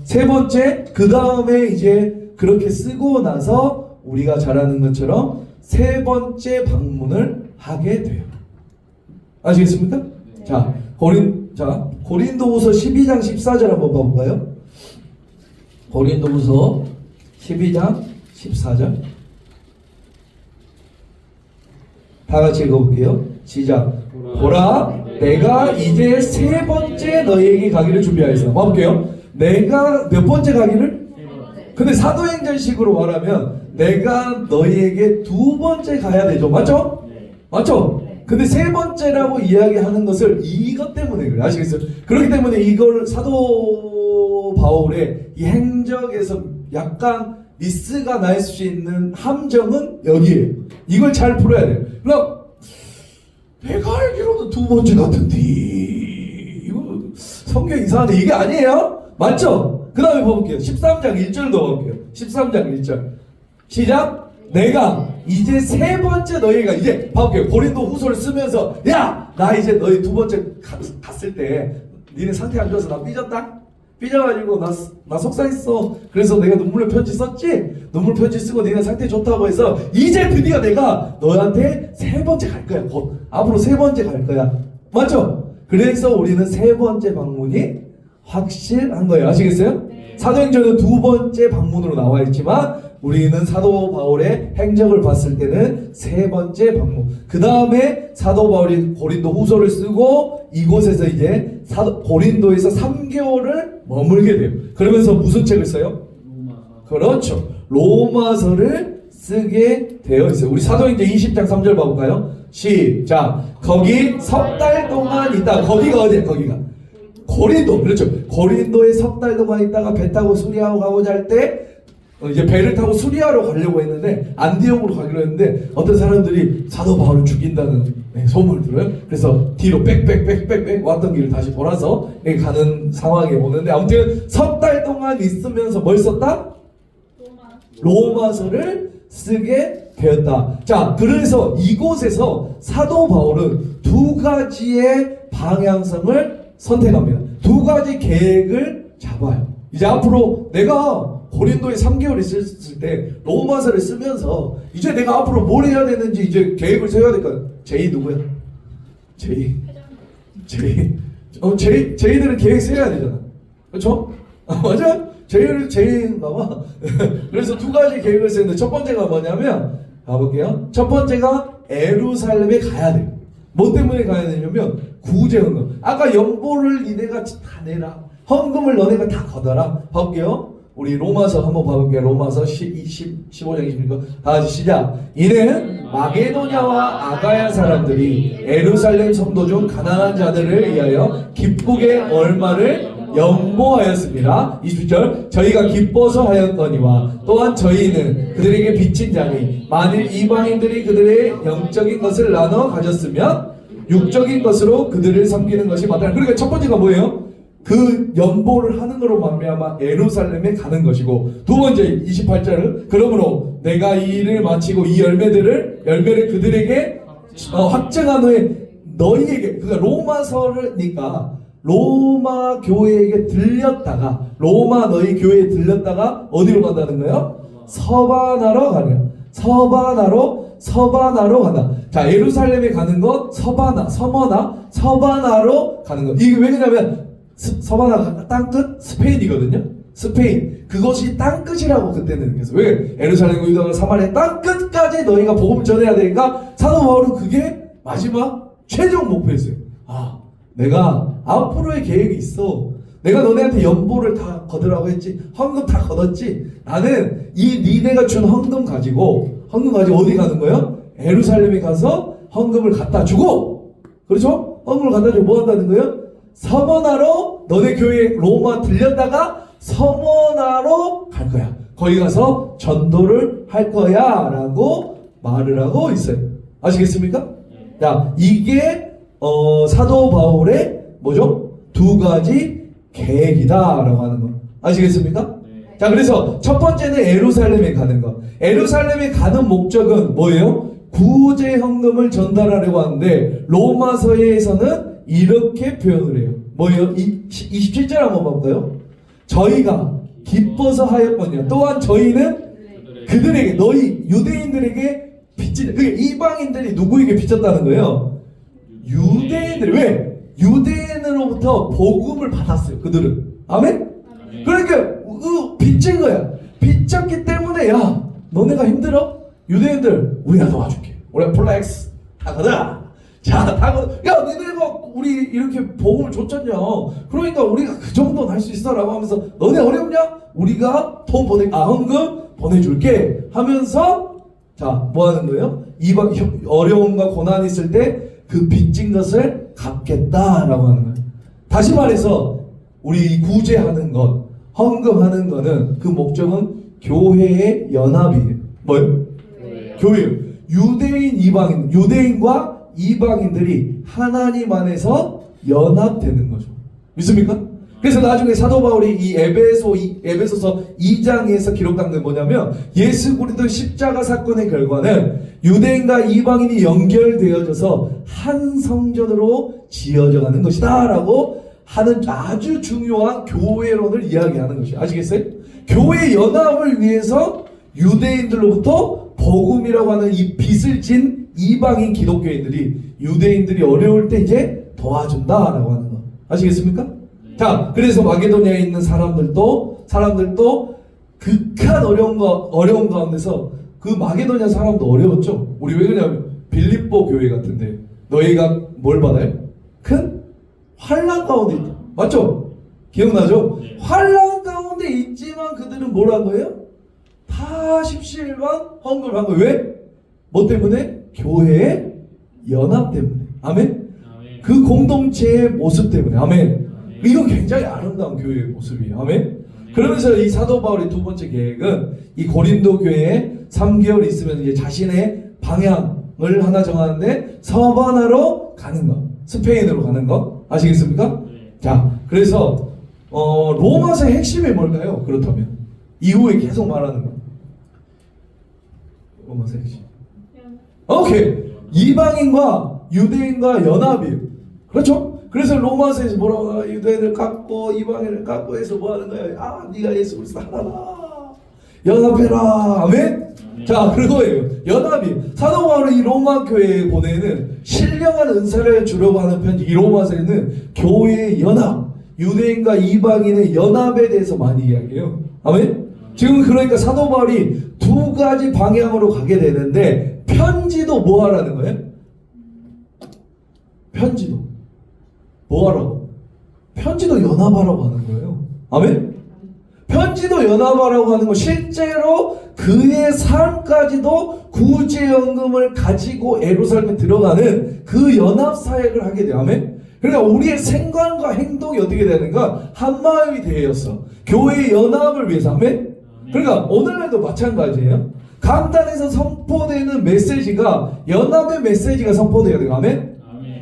세 번째, 그 다음에 이제 그렇게 쓰고 나서 우리가 잘 아는 것처럼 세 번째 방문을 하게 돼요. 아시겠습니까? 네. 자, 고린도후서 12장 14절 한번 봐볼까요? 고린도후서 12장 14절. 다 같이 읽어볼게요. 시작. 보라, 내가 이제 세 번째 너희에게 가기를 준비하였어. 봐볼게요. 내가 몇 번째 가기를? 근데 사도행전식으로 말하면 내가 너희에게 두 번째 가야 되죠. 맞죠? 맞죠? 근데 세 번째라고 이야기하는 것을 이것 때문에 그래. 아시겠어요? 그렇기 때문에 이걸 사도 바울의 이 행적에서 약간 미스가 날 수 있는 함정은 여기에요. 이걸 잘 풀어야 돼요. 그럼 내가 알기로는 두 번째 같은데 이거 성경 이상한데 이게 아니에요? 맞죠? 그 다음에 봐볼게요. 13장 1절도 봐볼게요. 13장 1절 시작. 내가 이제 세 번째 너희가 이제 봐볼게요. 고린도 후서를 쓰면서 야, 나 이제 너희 두 번째 갔을 때 니네 상태 안 좋아서 나 삐져가지고 나 속상했어. 그래서 내가 눈물의 편지 썼지. 눈물 편지 쓰고 니네 상태 좋다고 해서 이제 드디어 내가 너한테 세 번째 갈 거야. 앞으로 세 번째 갈 거야. 맞죠? 그래서 우리는 세 번째 방문이 확실한 거예요. 아시겠어요? 사도행전은 두 번째 방문으로 나와 있지만 우리는 사도 바울의 행적을 봤을 때는 세 번째 방문. 그 다음에 사도 바울이 고린도 후서를 쓰고 이곳에서 이제 고린도에서 3개월을 머물게 돼요. 그러면서 무슨 책을 써요? 그렇죠. 로마서를 쓰게 되어 있어요. 우리 사도행전 20장 3절 봐볼까요? 시작. 거기 석 달 동안 있다. 거기가 어디야? 거기가 고린도. 그렇죠. 고린도에 석 달 동안 있다가 배 타고 수리아로 가고자 할 때 이제 배를 타고 수리아로 가려고 했는데 안디옥으로 가기로 했는데 어떤 사람들이 사도 바울을 죽인다는 소문을 들어요. 그래서 뒤로 빽빽 왔던 길을 다시 돌아서 가는 상황에 오는데 아무튼 석 달 동안 있으면서 뭘 썼다? 로마서를 쓰게 되었다. 자, 그래서 이곳에서 사도 바울은 두 가지의 방향성을 선택합니다. 두 가지 계획을 잡아요. 이제 앞으로 내가 고린도에 3개월 있었을 때 로마서를 쓰면서 이제 내가 앞으로 뭘 해야 되는지 이제 계획을 세워야 될까? 제이 누구야? 제이. 제이들은 계획 세워야 되잖아. 그렇죠? 맞아? 제이인가 봐. 그래서 두 가지 계획을 세웠는데 첫 번째가 뭐냐면 가볼게요. 첫 번째가 예루살렘에 가야 돼요. 뭐 때문에 가야 되냐면 구제 헌금. 아까 연보를 니네가 다 내라. 헌금을 너네가 다 걷어라. 볼게요. 우리 로마서 한번 봐볼게요. 로마서 15장 26절 다 같이 시작. 이는 마게도냐와 아가야 사람들이 예루살렘 성도 중 가난한 자들을 위하여 기쁘게 얼마를 연보하였습니다. 20절 저희가 기뻐서 하였거니와 또한 저희는 그들에게 빚진 자니 만일 이방인들이 그들의 영적인 것을 나눠 가졌으면 육적인 것으로 그들을 섬기는 것이 마땅하다. 그러니까 첫 번째가 뭐예요? 그 연보를 하는 것으로 말미암아 예루살렘에 가는 것이고, 두 번째 28절은 그러므로 내가 이 일을 마치고 이 열매를 그들에게 확증한 후에 너희에게, 그러니까 로마서니까 로마 교회에게 들렸다가, 로마 너희 교회에 들렸다가 어디로 간다는 거예요? 서반하러 가냐. 서반하러 간다. 자, 예루살렘에 가는 것 서반하로 가는 것. 이게 왜 그러냐면 서반하가 땅끝 스페인이거든요. 스페인. 그것이 땅끝이라고 그때는 느꼈어요. 왜? 예루살렘, 유다와 사마리아 땅끝까지 너희가 복음을 전해야 되니까 사도 바울은 그게 마지막 최종 목표였어요. 아, 내가 앞으로의 계획이 있어. 내가 너네한테 연보를 다 거두라고 했지. 헌금 다 거뒀지. 나는 이 니네가 준 헌금 가지고 어디 가는 거예요? 예루살렘에 가서 헌금을 갖다 주고, 그렇죠? 헌금을 갖다 주고 뭐 한다는 거예요? 서머나로 너네 교회 로마 들렸다가 서머나로 갈 거야. 거기 가서 전도를 할 거야 라고 말을 하고 있어요. 아시겠습니까? 자, 이게 사도 바울의 뭐죠? 두 가지 계획이다 라고 하는 거. 아시겠습니까? 자, 그래서 첫 번째는 예루살렘에 가는 것. 예루살렘에 가는 목적은 뭐예요? 구제 헌금을 전달하려고 하는데 로마서에서는 이렇게 표현을 해요. 뭐예요? 27절 한번 볼까요? 저희가 기뻐서 하였거니와 또한 저희는 그들에게, 너희 유대인들에게 빚진, 그게 이방인들이 누구에게 빚졌다는 거예요? 유대인들이. 왜? 유대인으로부터 복음을 받았어요. 그들은. 아멘? 그러니까 빚진 거야. 빚졌기 때문에 야, 너네가 힘들어? 유대인들 우리가 도와줄게. 우리가 플렉스 하거든. 자, 야, 너네가 우리 이렇게 복음을 줬잖냐. 그러니까 우리가 그 정도는 할 수 있어라고 하면서 너네 어렵냐? 우리가 돈 헌금 보내줄게 하면서, 자, 뭐 하는 거예요? 이방 어려움과 고난이 있을 때 그 빚진 것을 갚겠다라고 하는 거예요. 다시 말해서 우리 구제하는 것, 헌금하는 거는 그 목적은 교회의 연합이에요. 뭐예요? 교회. 유대인, 이방인, 유대인과 이방인들이 하나님 안에서 연합되는 거죠. 믿습니까? 그래서 나중에 사도 바울이 이 에베소서 2장에서 기록한 게 뭐냐면 예수 그리스도의 십자가 사건의 결과는 유대인과 이방인이 연결되어져서 한 성전으로 지어져 가는 것이다 라고 하는 아주 중요한 교회론을 이야기하는 것이에요. 아시겠어요? 교회 연합을 위해서 유대인들로부터 복음이라고 하는 이 빚을 진 이방인 기독교인들이 유대인들이 어려울 때 이제 도와준다라고 하는 거. 아시겠습니까? 자, 그래서 마게도냐에 있는 사람들도 극한 어려운 가운데서 그 마게도냐 사람도 어려웠죠. 우리 왜 그러냐면 빌립보 교회 같은데 너희가 뭘 받아요? 큰 환난 가운데 있다. 맞죠? 기억나죠? 환난 가운데 있지만 그들은 뭘 한 거예요? 다 십시일반 헌금을 한 거예요. 왜? 뭐 때문에? 교회의 연합 때문에. 아멘? 그 공동체의 모습 때문에. 아멘? 이건 굉장히 아름다운 교회의 모습이에요. 아멘? 그러면서 이 사도 바울의 두 번째 계획은 이 고린도 교회에 3개월 있으면 이제 자신의 방향을 하나 정하는데 서반하러 가는 것, 스페인으로 가는 것. 아시겠습니까? 자, 그래서 로마서의 핵심이 뭘까요? 그렇다면 이후에 계속 말하는 거. 로마서의 핵심. 오케이. 이방인과 유대인과 연합이에요. 그렇죠? 그래서 로마서에서 뭐라고 하나, 유대인을 깎고 이방인을 깎고 해서 뭐 하는 거야? 아, 네가 예수 그리스도 하나라. 연합해라. 아멘? 자, 그거예요. 연합이. 사도 바울이 이 로마 교회에 보내는 신령한 은사를 주려고 하는 편지, 이 로마서에는 교회의 연합, 유대인과 이방인의 연합에 대해서 많이 이야기해요. 아멘? 지금 그러니까 사도 바울이 두 가지 방향으로 가게 되는데, 편지도 뭐 하라는 거예요? 편지도 뭐 하라고? 편지도 연합하라고 하는 거예요. 아멘? 편지도 연합하라고 하는 거, 실제로 그의 삶까지도 구제연금을 가지고 예루살렘에 들어가는 그 연합 사역을 하게 돼요. 아멘? 그러니까 우리의 생각과 행동이 어떻게 되는가? 한마음이 되었어. 교회의 연합을 위해서. 아멘? 그러니까 오늘날도 마찬가지예요. 강단에서 선포되는 메시지가 연합의 메시지가 선포돼야 돼요. 아멘?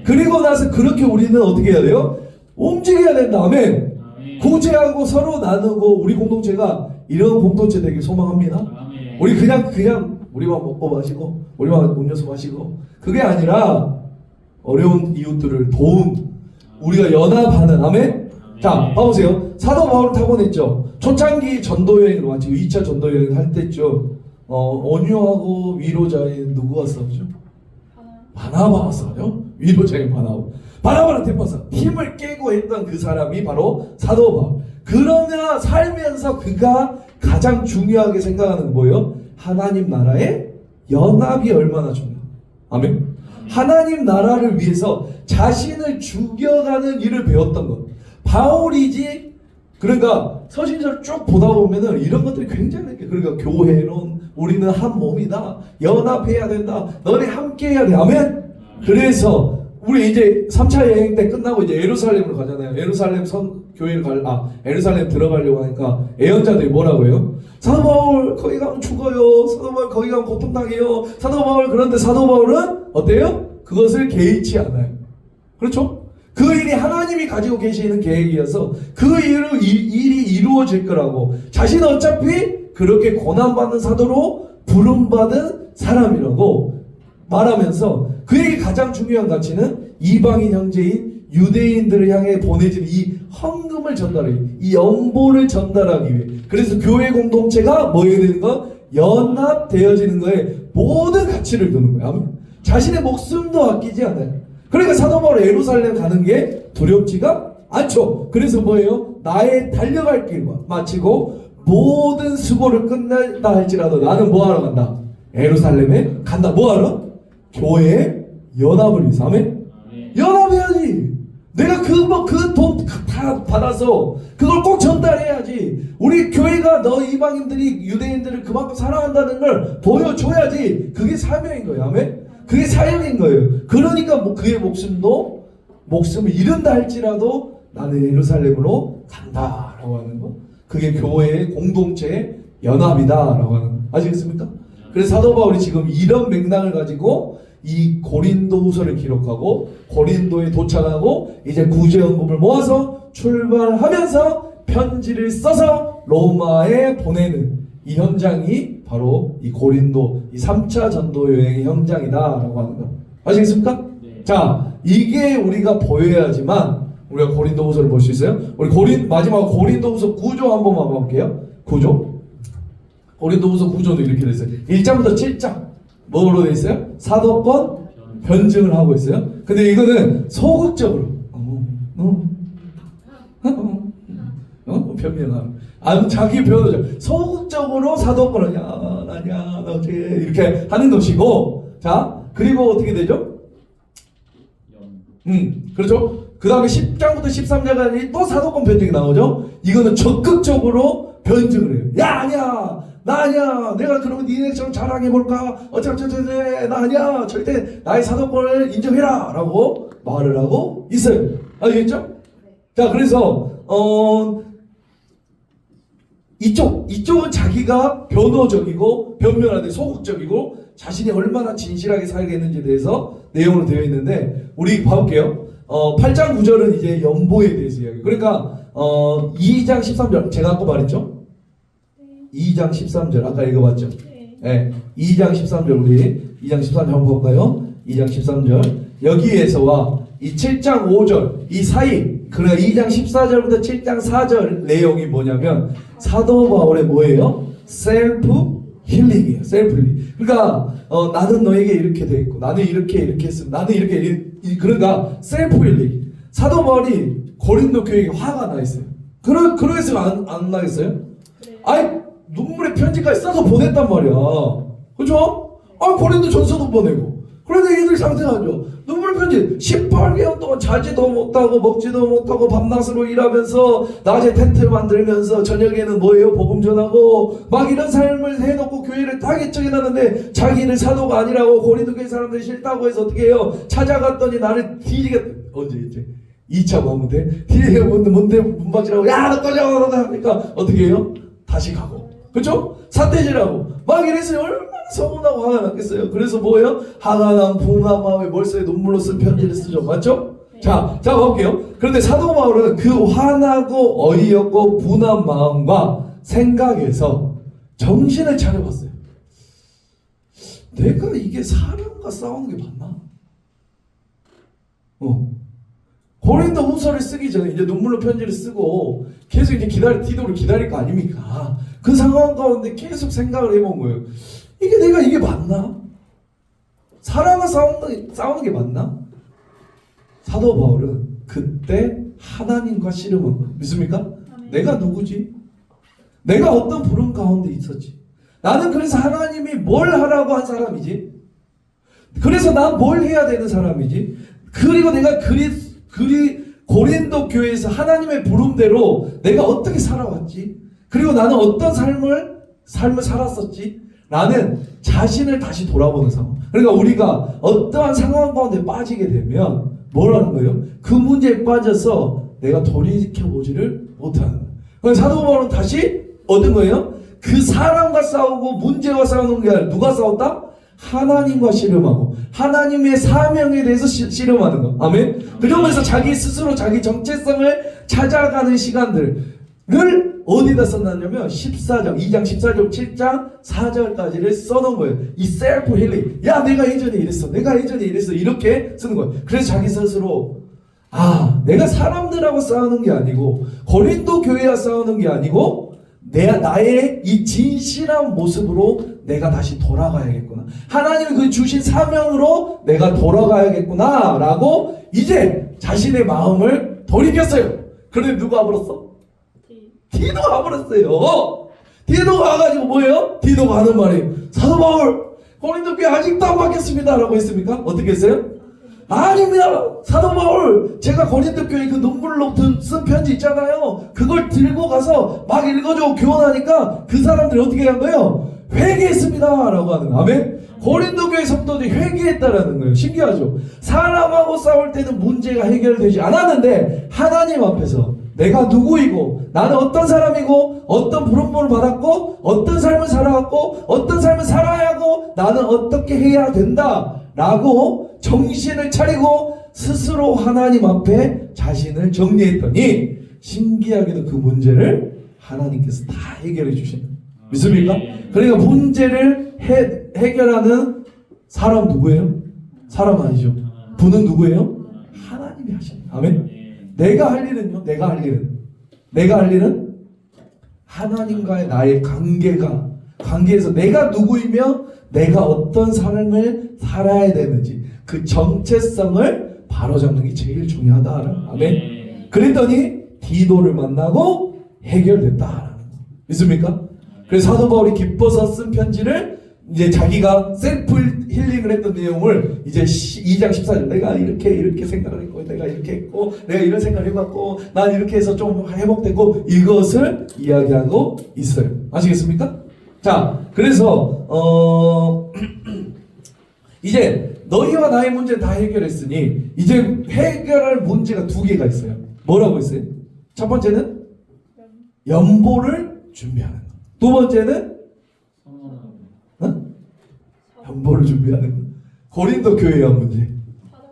그리고 나서 그렇게 우리는 어떻게 해야 돼요? 움직여야 된다. 아멘? 구제하고 서로 나누고 우리 공동체가 이런 공동체 되길 소망합니다. 아멘. 우리 그냥 우리만 먹고 마시고 우리만 음료수 마시고 그게 아니라 어려운 이웃들을 도움, 우리가 연합하는. 아멘? 자, 봐보세요. 사도 바울을 타고냈죠. 초창기 전도여행으로 왔죠. 2차 전도여행 할 때죠. 온유하고 위로자의 누구가 싸우죠? 바나바가 싸우죠. 위로자의 바나바한테 봐서 힘을 깨고 했던 그 사람이 바로 사도 바울. 그러나 살면서 그가 가장 중요하게 생각하는 건 뭐예요? 하나님 나라의 연합이 얼마나 중요해요. 아멘? 하나님 나라를 위해서 자신을 죽여가는 일을 배웠던 것. 바울이지. 그러니까 서신서를 쭉 보다 보면은 이런 것들이 굉장히 많게. 그러니까 교회론, 우리는 한 몸이다. 연합해야 된다. 너네 함께 해야 돼. 아멘? 그래서 우리 이제 3차 여행 때 끝나고 이제 예루살렘으로 가잖아요. 예루살렘 예루살렘 들어가려고 하니까 애연자들이 뭐라고 해요? 사도 바울 거기 가면 죽어요. 사도 바울 거기 가면 고통당해요. 사도 바울. 그런데 사도 바울은 어때요? 그것을 개의치 않아요. 그렇죠? 그 일이 하나님이 가지고 계시는 계획이어서 그 일이 이루어질 거라고, 자신은 어차피 그렇게 고난받는 사도로 부름받은 사람이라고 말하면서, 그에게 가장 중요한 가치는 이방인 형제인 유대인들을 향해 보내진 이 헌금을 전달하기, 이 연보를 전달하기 위해. 그래서 교회 공동체가 뭐해야 되는 거? 연합되어지는 거에 모든 가치를 두는 거야. 자신의 목숨도 아끼지 않아요. 그러니까 사도 바울이 예루살렘 가는 게 두렵지가 않죠. 그래서 뭐예요? 나의 달려갈 길과 마치고 모든 수고를 끝낸다 할지라도 나는 뭐하러 간다? 예루살렘에 간다. 뭐하러? 교회의 연합을 위해서. 아멘? 연합해야지. 내가 그 돈 다 받아서 그걸 꼭 전달해야지. 우리 교회가 너 이방인들이 유대인들을 그만큼 사랑한다는 걸 보여줘야지. 그게 사명인 거예요. 아멘? 그게 사역인 거예요. 그러니까 그의 목숨을 잃은다 할지라도 나는 예루살렘으로 간다라고 하는 거. 그게 교회의 공동체의 연합이다라고 하는 거. 아시겠습니까? 그래서 사도 바울이 지금 이런 맥락을 가지고 이 고린도후서를 기록하고 고린도에 도착하고 이제 구제연금을 모아서 출발하면서 편지를 써서 로마에 보내는 이 현장이 바로 이 고린도, 이 3차 전도 여행의 현장이다라고 하는 거. 아시겠습니까? 네. 자, 이게 우리가 보여야지만 우리가 고린도후서를 볼 수 있어요. 우리 마지막 고린도후서 9조 한 번만 볼게요. 9조. 고린도후서 9조도 이렇게 돼 있어요. 1장부터 7장. 뭐로 돼 있어요? 사도권 변증을 하고 있어요. 근데 이거는 소극적으로 변명함. 자기 변호죠. 소극적으로 사도권을 나냐 어떻게 이렇게 하는 것이고, 자 그리고 어떻게 되죠? 그렇죠. 그 다음에 10장부터 13장까지 또 사도권 변증이 나오죠. 이거는 적극적으로 변증을 해요. 야 아니야. 나 아니야. 내가 그러면 니네처럼 자랑해볼까? 어쩌저쩌저 나 아니야. 절대 나의 사도권을 인정해라 라고 말을 하고 있어요. 아시겠죠? 자 그래서 이쪽은 자기가 변호적이고 변명하는데 소극적이고 자신이 얼마나 진실하게 살겠는지에 대해서 내용으로 되어 있는데, 우리 봐볼게요. 8장 9절은 이제 연보에 대해서 이야기. 그러니까 2장 13절 제가 아까 말했죠? 2장 13절 아까 읽어봤죠? 네. 2장 13절 우리 2장 13절 한번 볼까요? 2장 13절 여기에서와 이 7장 5절 이 사이, 그러니까 2장 14절부터 7장 4절 내용이 뭐냐면 사도 바울의 뭐예요? 셀프 힐링이에요. 셀프 힐링. 그러니까 나는 너에게 이렇게 돼 있고 나는 이렇게 했으면 나는 이렇게 그러니까 셀프 힐링. 사도 바울이 고린도 교회에 화가 나 있어요. 그러겠으면 안 나겠어요? 네. 아이 눈물의 편지까지 써서 보냈단 말이야. 그죠? 고린도 전서도 보내고. 그런데 얘들 상태가 안 좋아. 눈물의 편지 18개월 동안 자지도 못하고 먹지도 못하고 밤낮으로 일하면서 낮에 텐트를 만들면서 저녁에는 뭐예요? 복음 전하고 막 이런 삶을 해놓고 교회를 다 개척해놨는데 자기는 사도가 아니라고 고린도 교회 사람들이 싫다고 해서 어떻게 해요? 찾아갔더니 나를 뒤지게 언제 이제 2차 마음 돼? 뒤에 뭔데 문박지라고 야너 꺼져 하니까 어떻게 해요? 다시 가고 그렇죠? 사태질하고 막 이랬어요. 얼마나 서운하고 화가 났겠어요. 그래서 뭐예요? 화가 난 분한 마음에 멀쩡히 눈물로 쓴 편지를 쓰죠. 맞죠? 네. 자 볼게요. 그런데 사도 바울은 그 화나고 어이없고 분한 마음과 생각에서 정신을 차려봤어요. 내가 이게 사람과 싸우는 게 맞나? 고린도 후서를 쓰기 전에 이제 눈물로 편지를 쓰고 계속 이제 디도를 기다릴 거 아닙니까? 그 상황 가운데 계속 생각을 해본 거예요. 내가 이게 맞나? 사람과 싸우는 게 맞나? 사도 바울은 그때 하나님과 씨름한 거예요. 믿습니까? 아멘. 내가 누구지? 내가 어떤 부름 가운데 있었지? 나는 그래서 하나님이 뭘 하라고 한 사람이지? 그래서 난 뭘 해야 되는 사람이지? 그리고 내가 고린도 교회에서 하나님의 부름대로 내가 어떻게 살아왔지? 그리고 나는 어떤 삶을 살았었지? 라는 자신을 다시 돌아보는 상황. 그러니까 우리가 어떠한 상황 가운데 빠지게 되면 뭘 하는 거예요? 그 문제에 빠져서 내가 돌이켜보지를 못하는 거예요. 그래서 사도 바울은 다시 얻은 거예요? 그 사람과 싸우고 문제와 싸우는 게 아니라 누가 싸웠다? 하나님과 씨름하고 하나님의 사명에 대해서 씨름하는 거. 아멘. 그러면서 자기 스스로 자기 정체성을 찾아가는 시간들을 어디다 써놨냐면 2장 14절 7장 4절까지를 써놓은 거예요. 이 셀프 힐링. 야 내가 예전에 이랬어 이렇게 쓰는 거예요. 그래서 자기 스스로 내가 사람들하고 싸우는 게 아니고 고린도 교회와 싸우는 게 아니고 나의 이 진실한 모습으로 내가 다시 돌아가야겠구나. 하나님이 그 주신 사명으로 내가 돌아가야겠구나 라고 이제 자신의 마음을 돌이켰어요. 그런데 누가 와버렸어? 디도가 와버렸어요. 디도가 와가지고 뭐예요? 디도가 하는 말이 사도 바울 고린도 교회 아직도 안 바뀌었습니다 라고 했습니까? 어떻게 했어요? 아닙니다. 사도 바울 제가 고린도 교회 그 눈물로 쓴 편지 있잖아요. 그걸 들고 가서 막 읽어주고 교훈하니까 그 사람들이 어떻게 한 거예요? 회개했습니다 라고 하는 거예요. 아멘. 고린도 교회 성도들이 회개했다라는 거예요. 신기하죠? 사람하고 싸울 때는 문제가 해결되지 않았는데 하나님 앞에서 내가 누구이고 나는 어떤 사람이고 어떤 부름을 받았고 어떤 삶을 살아왔고 어떤 삶을 살아야 하고 나는 어떻게 해야 된다 라고 정신을 차리고 스스로 하나님 앞에 자신을 정리했더니 신기하게도 그 문제를 하나님께서 다 해결해 주시는 믿습니까? 그러니까 문제를 해결하는 사람 누구예요? 사람 아니죠. 분은 누구예요? 하나님이 하시는 아멘. 내가 할 일은요? 내가 할 일은 하나님과의 나의 관계에서 내가 누구이며 내가 어떤 삶을 살아야 되는지 그 정체성을 바로잡는 게 제일 중요하다. 아멘. 그랬더니 디도를 만나고 해결됐다라는 거. 믿습니까? 그래서 사도 바울이 기뻐서 쓴 편지를 이제 자기가 셀프 힐링을 했던 내용을 이제 2장 14절 내가 이렇게 생각을 했고 내가 이렇게 했고 내가 이런 생각을 해봤고 난 이렇게 해서 좀 회복됐고 이것을 이야기하고 있어요. 아시겠습니까? 자 그래서 이제 너희와 나의 문제는 다 해결했으니 이제 해결할 문제가 2개가 있어요. 뭐라고 있어요? 첫 번째는 연보를 준비하는 거. 2번째는 연보를 준비하는 거. 고린도 교회의 문제.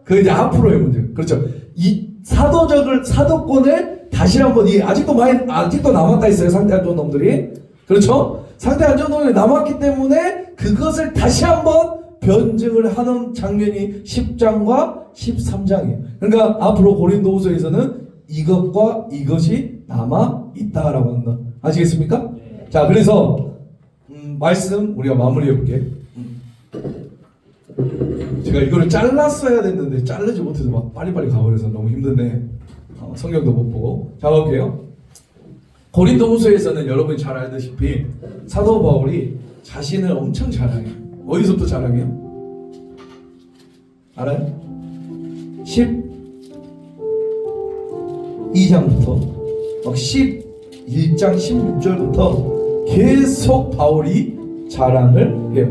그 이제 앞으로의 문제. 그렇죠. 이 사도권을 다시 한번 아직도 남았다 있어요. 상대 안 좋은 놈들이. 그렇죠? 상대 안 좋은 놈들이 남았기 때문에 그것을 다시 한번 변증을 하는 장면이 10장과 13장이에요. 그러니까 앞으로 고린도후서에서는 이것과 이것이 남아 있다라고 한다. 아시겠습니까? 자, 그래서 말씀 우리가 마무리해 볼게. 제가 이거를 잘랐어야 됐는데 자르지 못해서 막 빨리빨리 가버려서 너무 힘든데 성경도 못 보고. 자, 볼게요. 고린도후서에서는 여러분이 잘 알다시피 사도 바울이 자신을 엄청 자랑해요. 어디서부터 자랑해요? 알아요? 12장부터 막 11장 16절부터 계속 바울이 자랑을 해요.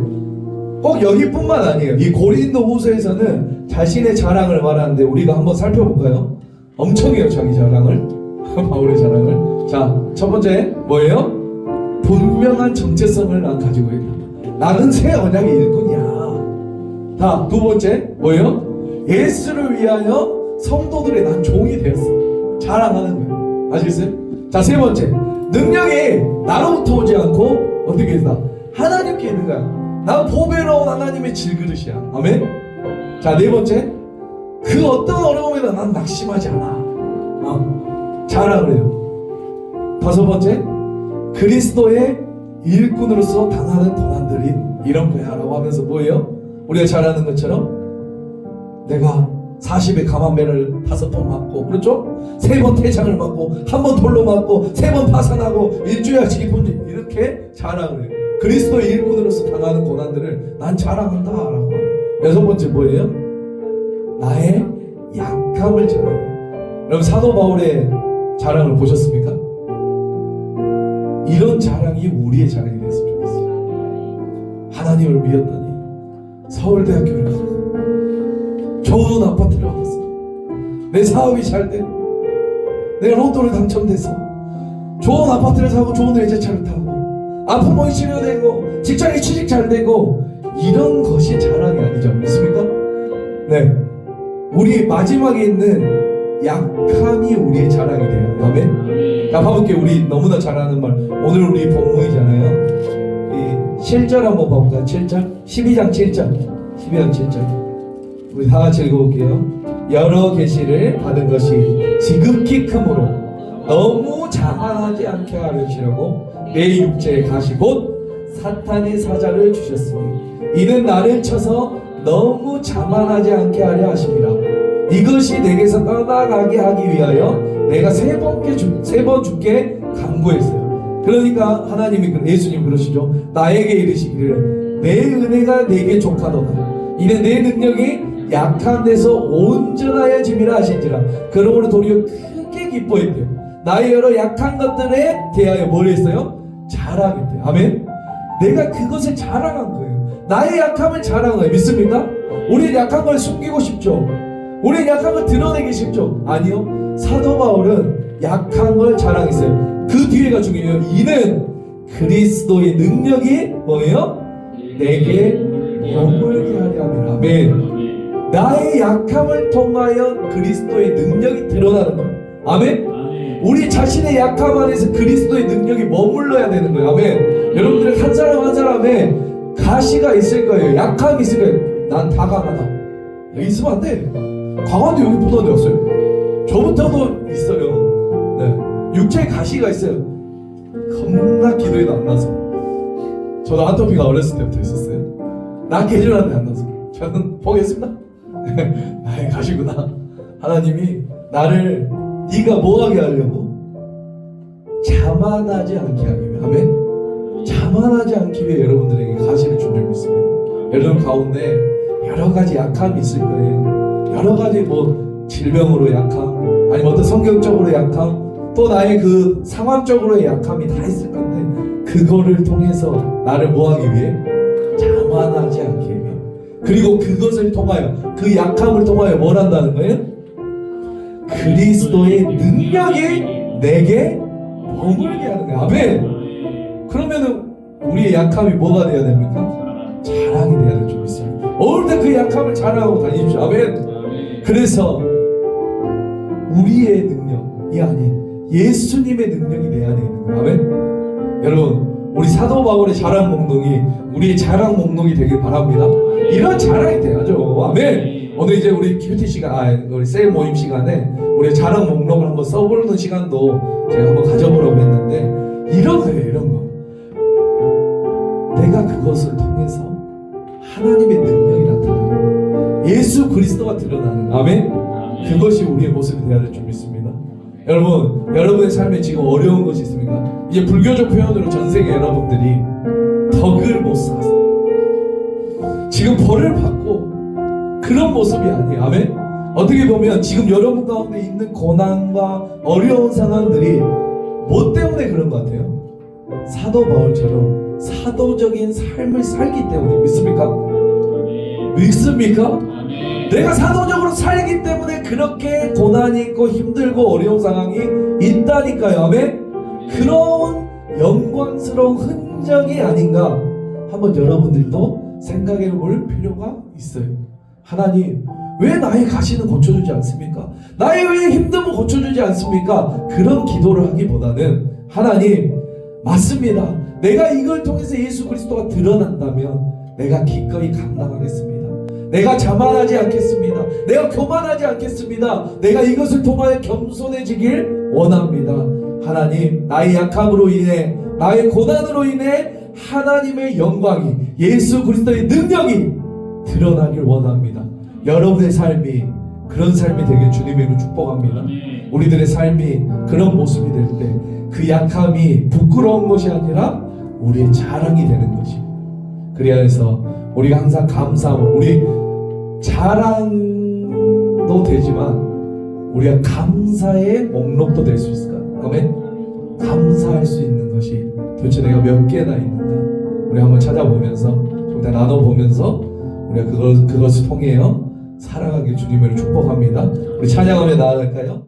꼭 여기뿐만 아니에요. 이 고린도후서에서는 자신의 자랑을 말하는데 우리가 한번 살펴볼까요? 엄청 해요, 자기 자랑을. 바울의 자랑을. 자, 첫 번째 뭐예요? 분명한 정체성을 난 가지고 있다. 나는 새 언약의 일꾼이야. 자, 두 번째 뭐예요? 예수를 위하여 성도들의 난 종이 되었어. 자랑하는 거예요. 아시겠어요? 자, 세 번째 능력이 나로부터 오지 않고 어떻게 했다? 하나님께 있는 거야. 난 보배로운 하나님의 질그릇이야. 아멘. 자, 네 번째 그 어떤 어려움에도 난 낙심하지 않아. 자랑을 해요. 다섯 번째 그리스도의 일꾼으로서 당하는 고난들이 이런 거야 라고 하면서 뭐예요? 우리가 잘 아는 것처럼 내가 40의 감암매를 5번 맞고, 그렇죠? 3번 태장을 맞고, 1번 돌로 맞고, 3번 파산하고, 일주일치 본지 이렇게 자랑을 해요. 그리스도의 일꾼으로서 당하는 고난들을 난 자랑한다 라고. 여섯 번째 뭐예요? 나의 약함을 자랑해요. 여러분 사도 바울의 자랑을 보셨습니까? 이런 자랑이 우리의 자랑이 됐으면 좋겠어요. 하나님을 믿었더니 서울대학교를 가고 좋은 아파트를 얻었어. 내 사업이 잘 되고 내가 로또를 당첨돼서 좋은 아파트를 사고 좋은 외제차를 타고 아픈 몸이 치료되고 직장에 취직 잘 되고 이런 것이 자랑이 아니죠. 믿습니까? 네, 우리 마지막에 있는 약함이 우리의 자랑이 돼요. 아멘. 자, 봐볼게요. 우리 너무나 잘 아는 말, 오늘 우리 본문이잖아요. 이 7절 한번 봐볼까요? 7절 12장 7절 12장 7절 우리 다 같이 읽어볼게요. 여러 계시를 받은 것이 지극히 크므로 너무 자만하지 않게 하려시려고 내 육체의 가시 곧 사탄의 사자를 주셨으니 이는 나를 쳐서 너무 자만하지 않게 하려 하심이라. 이것이 내게서 떠나가게 하기 위하여 내가 세 번 죽게 간구했어요. 그러니까 하나님이, 예수님 그러시죠. 나에게 이르시기를 내 은혜가 내게 족하도다. 이는 내 능력이 약한 데서 온전하여 짐이라 하신지라. 그러므로 도리어 크게 기뻐했대요. 나의 여러 약한 것들에 대하여 뭘 했어요? 자랑했대요. 아멘. 내가 그것을 자랑한 거예요. 나의 약함을 자랑한 거예요. 믿습니까? 우리는 약한 걸 숨기고 싶죠. 우리는 약한 걸 드러내기 쉽죠. 아니요, 사도 바울은 약한 걸 자랑했어요. 그 뒤에가 중요해요. 이는 그리스도의 능력이 뭐예요? 내게 머물게 하려 함이라. 아멘. 나의 약함을 통하여 그리스도의 능력이 드러나는 거예요. 아멘. 우리 자신의 약함 안에서 그리스도의 능력이 머물러야 되는 거예요. 아멘. 여러분들 한 사람 한 사람에 가시가 있을 거예요. 약함이 있을 거예요. 난 다 강하다. 여기 있으면 안 돼. 강한데 여기 보다 되었어요. 저부터도 있어요. 네. 육체에 가시가 있어요. 겁나 기도에도 안 나서. 저도 아토피가 어렸을 때부터 있었어요. 낫게 해주는데 안 나서. 저는 포기했습니다. 나의 가시구나. 하나님이 나를 네가 뭐하게 하려고? 자만하지 않게 하기 위해. 아멘. 자만하지 않기 위해 여러분들에게 가시를 준 줄 믿습니다. 여러분 가운데 여러 가지 약함이 있을 거예요. 여러 가지 뭐 질병으로 약함, 아니면 어떤 성격적으로 약함, 또 나의 그 상황적으로의 약함이 다 있을 건데 그거를 통해서 나를 뭐하기 위해? 자만하지 않게 위해. 그리고 그것을 통하여, 그 약함을 통하여 뭘 한다는 거예요? 그리스도의 능력이 내게 머물게 하는 거예요. 아멘. 그러면은 우리의 약함이 뭐가 돼야 됩니까? 자랑이 돼야 될 줄 믿습니다. 어느 때 그 약함을 자랑하고 다니십시오. 아멘. 그래서 우리의 능력이 아닌 예수님의 능력이 내 안에 있는 거예요. 아멘. 여러분, 우리 사도 바울의 자랑 목록이 우리의 자랑 목록이 되길 바랍니다. 이런 자랑이 돼야죠. 아멘. 오늘 이제 우리 큐티 시간, 우리 셀 모임 시간에 우리 자랑 목록을 한번 써보는 시간도 제가 한번 가져보려고 했는데, 이런 거예요. 이런 거. 내가 그것을 통해서 하나님의 능력이 나타나는 거예요. 예수 그리스도가 드러나는 거예요. 아멘? 그것이 우리의 모습이 되어야 될 줄 믿습니다. 여러분, 여러분의 삶에 지금 어려운 것이 있습니까? 이제 불교적 표현으로 전 세계 여러분들이 덕을 못 쌓아서 지금 벌을 받고 그런 모습이 아니에요. 아멘? 어떻게 보면 지금 여러분 가운데 있는 고난과 어려운 상황들이 뭐 때문에 그런 것 같아요? 사도 바울처럼 사도적인 삶을 살기 때문에. 믿습니까? 믿습니까? 내가 사도적으로 살기 때문에 그렇게 고난이 있고 힘들고 어려운 상황이 있다니까요. 아멘? 그런 영광스러운 흔적이 아닌가 한번 여러분들도 생각해 볼 필요가 있어요. 하나님, 왜 나의 가시는 고쳐주지 않습니까? 나의 왜 힘듦을 고쳐주지 않습니까? 그런 기도를 하기보다는 하나님, 맞습니다. 내가 이걸 통해서 예수 그리스도가 드러난다면 내가 기꺼이 감당하겠습니다. 내가 자만하지 않겠습니다. 내가 교만하지 않겠습니다. 내가 이것을 통하여 겸손해지길 원합니다. 하나님, 나의 약함으로 인해, 나의 고난으로 인해 하나님의 영광이, 예수 그리스도의 능력이 드러나길 원합니다. 여러분의 삶이 그런 삶이 되길 주님의 이름으로 축복합니다. 우리들의 삶이 그런 모습이 될 때 그 약함이 부끄러운 것이 아니라 우리의 자랑이 되는 것이. 그래야 해서 우리가 항상 감사하고, 우리 자랑도 되지만 우리가 감사의 목록도 될 수 있을까요? 아멘? 감사할 수 있는 것이 도대체 내가 몇 개나 있는가, 우리 한번 찾아보면서 좀 더 나눠보면서 우리가 그것을 통해요 살아가길 주님을 축복합니다. 우리 찬양하며 나아갈까요?